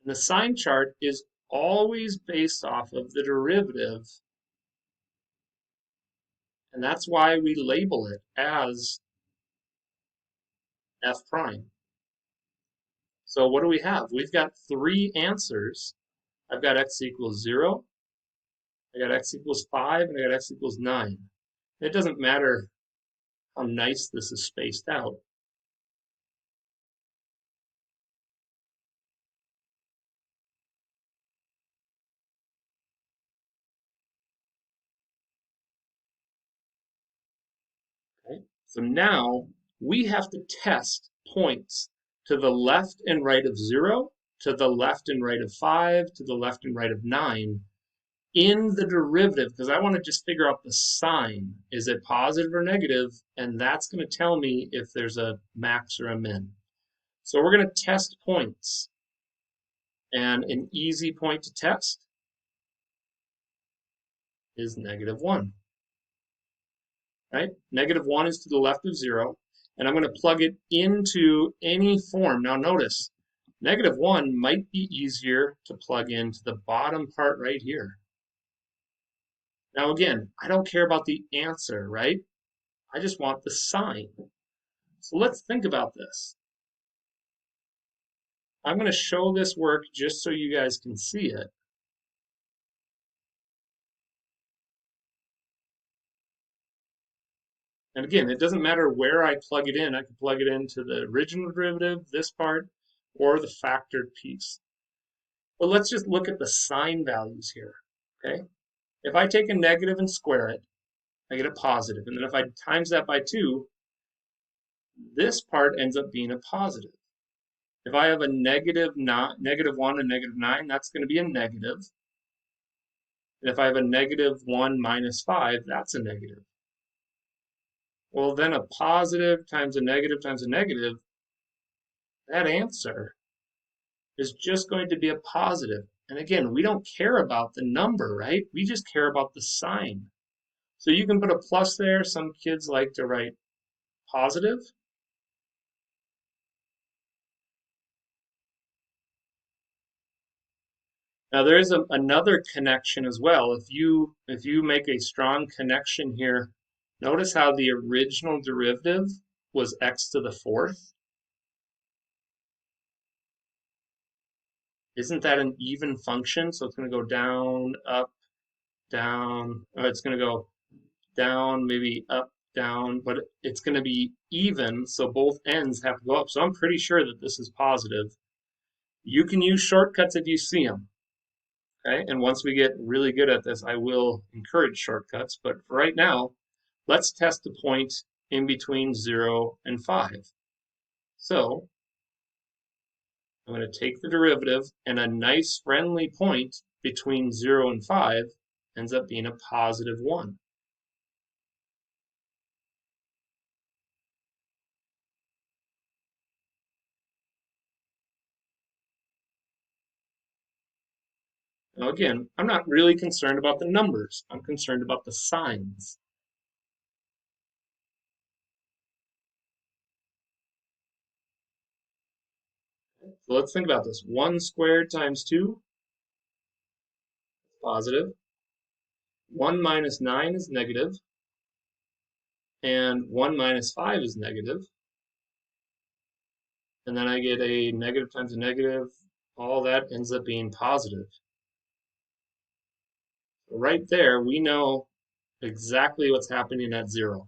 And the sign chart is always based off of the derivative. And that's why we label it as f prime. So what do we have? We've got 3 answers. I've got x equals 0, I got x equals 5, and I got x equals 9. It doesn't matter how nice this is spaced out. Okay? So now we have to test points to the left and right of 0, to the left and right of 5, to the left and right of 9 in the derivative, because I want to just figure out the sign. Is it positive or negative? And that's going to tell me if there's a max or a min. So we're going to test points. And an easy point to test is negative 1. Right? Negative 1 is to the left of 0. And I'm going to plug it into any form. Now notice, negative 1 might be easier to plug into the bottom part right here. Now again, I don't care about the answer, right? I just want the sign. So let's think about this. I'm going to show this work just so you guys can see it. And again, it doesn't matter where I plug it in. I can plug it into the original derivative, this part, or the factored piece. But let's just look at the sign values here, okay? If I take a negative and square it, I get a positive. And then if I times that by 2, this part ends up being a positive. If I have a negative 1 and negative 9, that's going to be a negative. And if I have a negative 1 minus 5, that's a negative. Well, then a positive times a negative, that answer is just going to be a positive. And again, we don't care about the number, right? We just care about the sign. So you can put a plus there. Some kids like to write positive. Now there is another connection as well. If you make a strong connection here, notice how the original derivative was x to the 4th. Isn't that an even function? So it's going to go down, up, down, or it's going to go down, maybe up, down, but it's going to be even, so both ends have to go up. So I'm pretty sure that this is positive. You can use shortcuts if you see them. Okay, and once we get really good at this, I will encourage shortcuts. But for right now, let's test the point in between 0 and 5. So I'm going to take the derivative, and a nice friendly point between 0 and 5 ends up being a positive 1. Now again, I'm not really concerned about the numbers. I'm concerned about the signs. So let's think about this. 1 squared times 2 is positive. 1 minus 9 is negative. And 1 minus 5 is negative. And then I get a negative times a negative. All that ends up being positive. So right there, we know exactly what's happening at 0.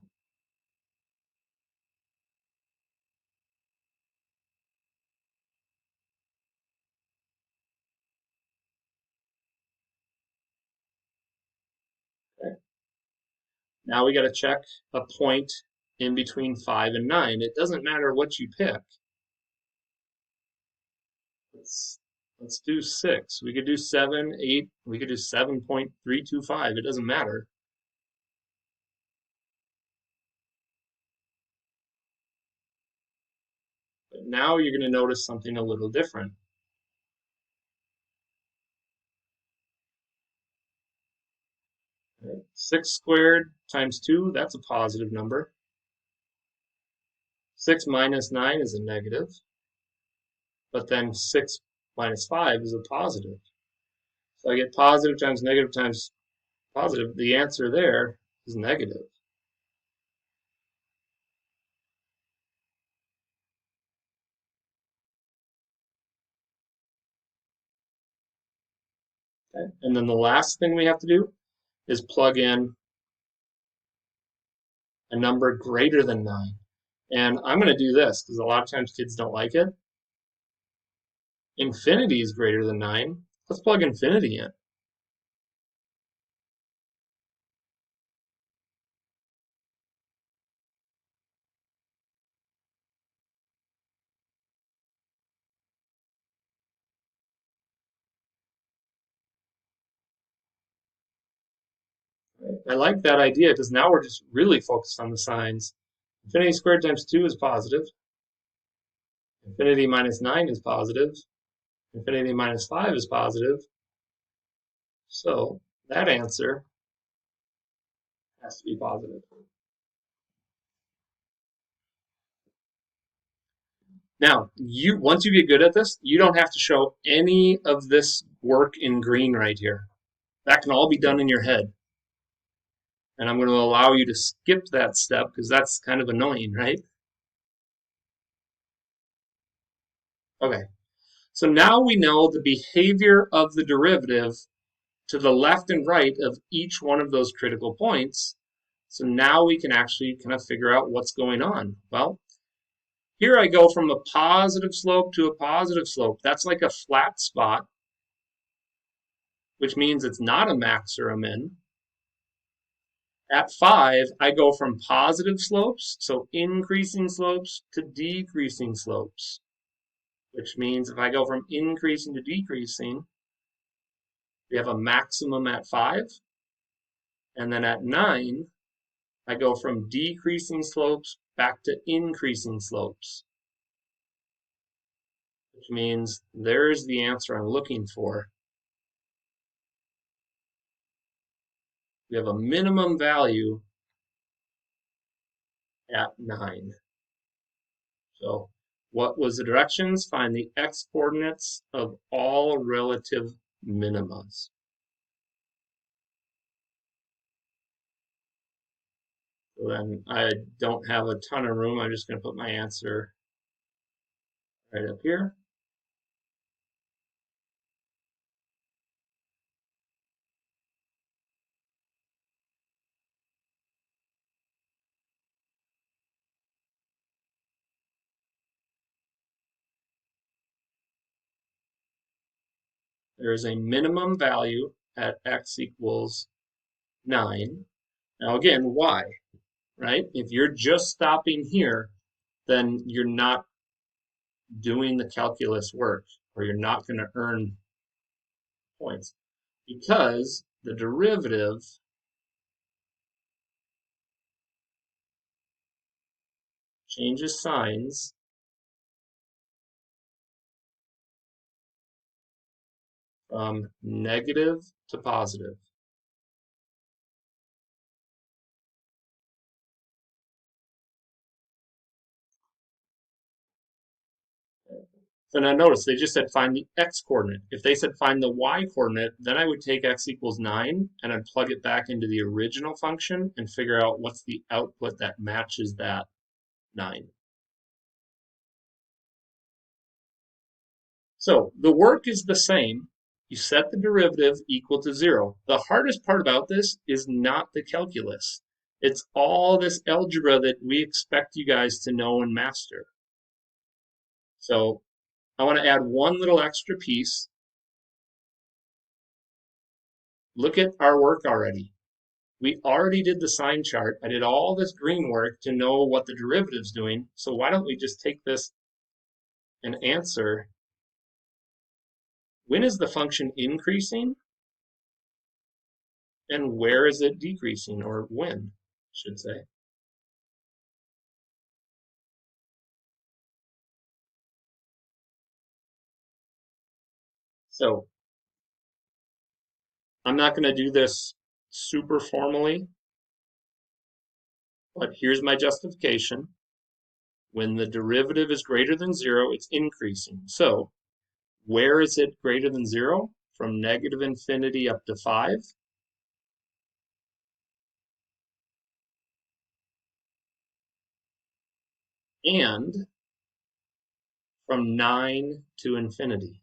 Okay. Now we got to check a point in between 5 and 9. It doesn't matter what you pick. Let's do 6. We could do 7, 8. We could do 7.325. It doesn't matter. But now you're going to notice something a little different. Right? 6 squared times 2, that's a positive number. 6 minus 9 is a negative. But then 6 minus 5 is a positive. So I get positive times negative times positive. The answer there is negative. Okay? And then the last thing we have to do is plug in a number greater than 9. And I'm going to do this because a lot of times kids don't like it. Infinity is greater than 9. Let's plug infinity in. I like that idea because now we're just really focused on the signs. Infinity squared times 2 is positive. Infinity minus 9 is positive. Infinity minus 5 is positive. So that answer has to be positive. Now, once you get good at this, you don't have to show any of this work in green right here. That can all be done in your head. And I'm going to allow you to skip that step because that's kind of annoying, right? Okay, so now we know the behavior of the derivative to the left and right of each one of those critical points. So now we can actually kind of figure out what's going on. Well, here I go from a positive slope to a positive slope. That's like a flat spot, which means it's not a max or a min. At 5, I go from positive slopes, so increasing slopes, to decreasing slopes, which means if I go from increasing to decreasing, we have a maximum at 5. And then at 9, I go from decreasing slopes back to increasing slopes, which means there's the answer I'm looking for. We have a minimum value at 9. So what was the directions? Find the x-coordinates of all relative minimas. So then I don't have a ton of room. I'm just going to put my answer right up here. There is a minimum value at x equals 9. Now again, why? Right? If you're just stopping here, then you're not doing the calculus work, or you're not going to earn points, because the derivative changes signs from negative to positive. So now notice they just said find the x coordinate. If they said find the y coordinate, then I would take x equals 9 and I'd plug it back into the original function and figure out what's the output that matches that 9. So the work is the same. You set the derivative equal to 0. The hardest part about this is not the calculus. It's all this algebra that we expect you guys to know and master. So I want to add one little extra piece. Look at our work already. We already did the sign chart. I did all this green work to know what the derivative's doing. So why don't we just take this and answer, when is the function increasing? And where is it decreasing, or when, I should say. So I'm not going to do this super formally, but here's my justification. When the derivative is greater than 0, it's increasing. So where is it greater than 0? From negative infinity up to 5. And from 9 to infinity.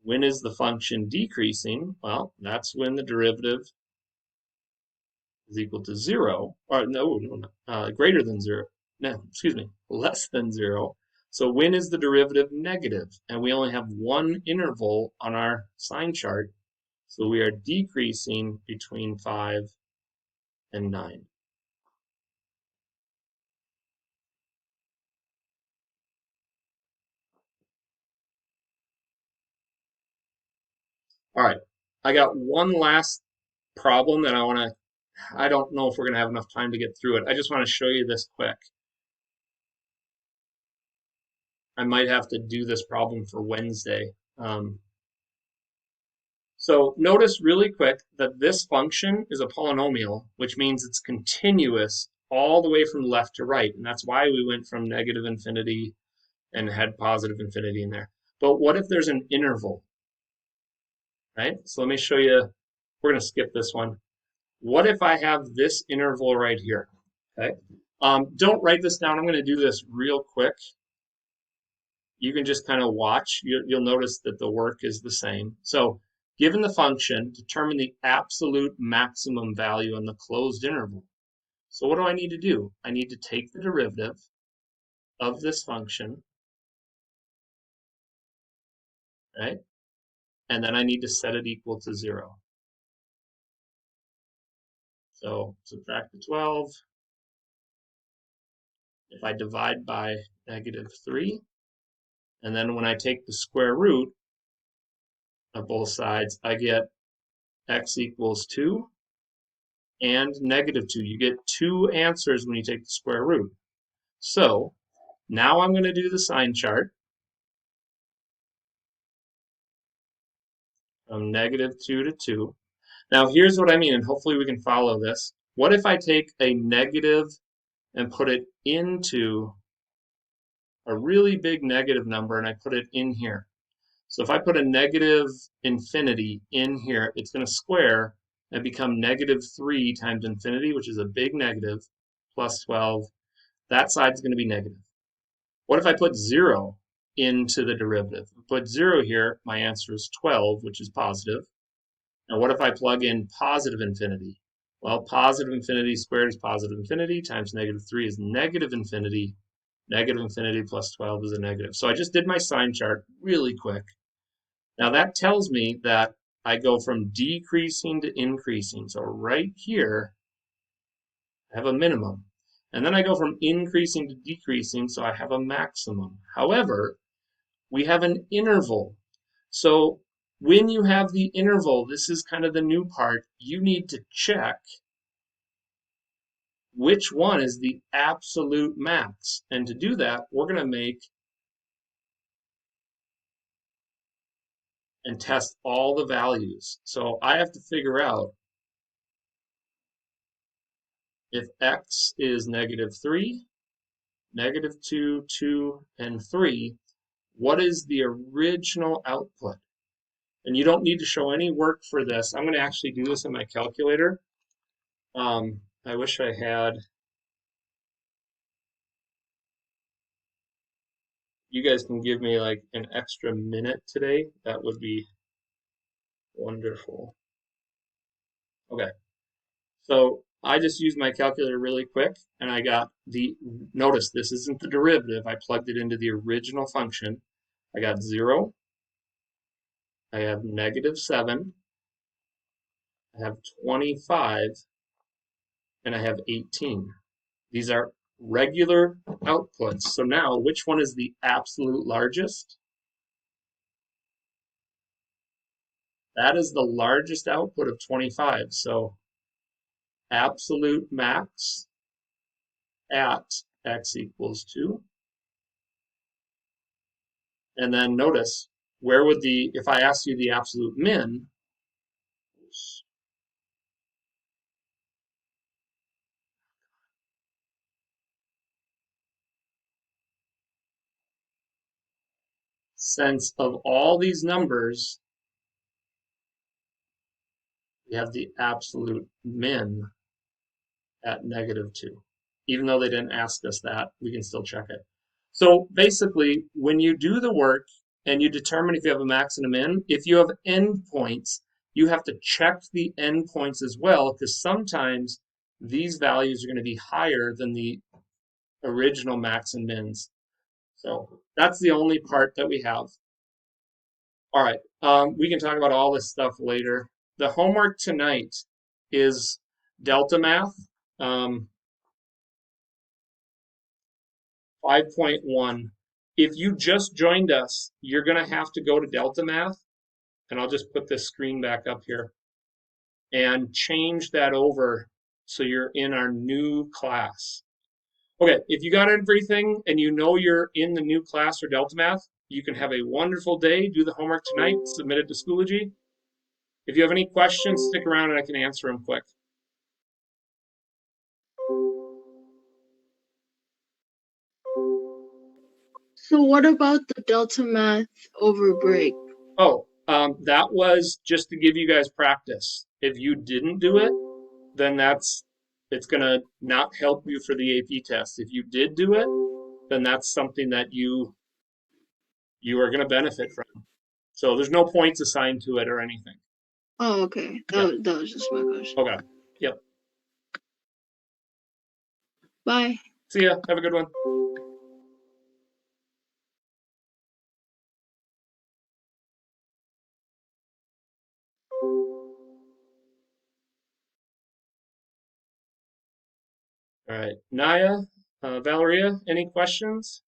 When is the function decreasing? Well, that's when the derivative is equal to 0, or greater than 0. No, excuse me, less than 0. So when is the derivative negative? And we only have one interval on our sign chart, so we are decreasing between 5 and 9. All right, I got one last problem that I don't know if we're going to have enough time to get through it. I just want to show you this quick. I might have to do this problem for Wednesday. So notice really quick that this function is a polynomial, which means it's continuous all the way from left to right. And that's why we went from negative infinity and had positive infinity in there. But what if there's an interval, right? So let me show you. We're going to skip this one. What if I have this interval right here? Okay. Don't write this down. I'm going to do this real quick. You can just kind of watch. You'll notice that the work is the same. So given the function, determine the absolute maximum value in the closed interval. So what do I need to do? I need to take the derivative of this function, right? And then I need to set it equal to 0. So subtract the 12. If I divide by negative 3, and then when I take the square root of both sides, I get x equals 2 and negative 2. You get two answers when you take the square root. So now I'm going to do the sign chart from negative 2 to 2. Now here's what I mean, and hopefully we can follow this. What if I take a negative and put it into a really big negative number and I put it in here? So if I put a negative infinity in here, it's going to square and become negative 3 times infinity, which is a big negative, plus 12. That side's going to be negative. What if I put 0 into the derivative? If I put 0 here, my answer is 12, which is positive. Now what if I plug in positive infinity? Well, positive infinity squared is positive infinity times negative 3 is negative infinity. Negative infinity plus 12 is a negative. So I just did my sign chart really quick. Now that tells me that I go from decreasing to increasing. So right here, I have a minimum. And then I go from increasing to decreasing, so I have a maximum. However, we have an interval. So when you have the interval, this is kind of the new part, you need to check which one is the absolute max. And to do that, we're going to make and test all the values. So I have to figure out if x is -3, -2, 2, and 3, what is the original output? And you don't need to show any work for this. I'm going to actually do this in my calculator. I wish I had. You guys can give me like an extra minute today. That would be wonderful. Okay, so I just used my calculator really quick and I got notice this isn't the derivative. I plugged it into the original function. I got 0, I have -7, I have 25, and I have 18. These are regular outputs. So now, which one is the absolute largest? That is the largest output of 25. So absolute max at x equals 2. And then notice, where would if I asked you the absolute min, since of all these numbers, we have the absolute min at -2. Even though they didn't ask us that, we can still check it. So basically, when you do the work and you determine if you have a max and a min, if you have endpoints, you have to check the endpoints as well, because sometimes these values are going to be higher than the original max and mins. So that's the only part that we have. All right, we can talk about all this stuff later. The homework tonight is delta math. 5.1. If you just joined us, you're going to have to go to Delta Math, and I'll just put this screen back up here, and change that over so you're in our new class. Okay, if you got everything and you know you're in the new class for Delta Math, you can have a wonderful day, do the homework tonight, submit it to Schoology. If you have any questions, stick around and I can answer them quick. So what about the delta math over break? Oh, that was just to give you guys practice. If you didn't do it, then it's going to not help you for the AP test. If you did do it, then that's something that you are going to benefit from. So there's no points assigned to it or anything. Oh, okay. That was just my question. Okay. Yep. Bye. See ya. Have a good one. All right. Naya, Valeria, any questions?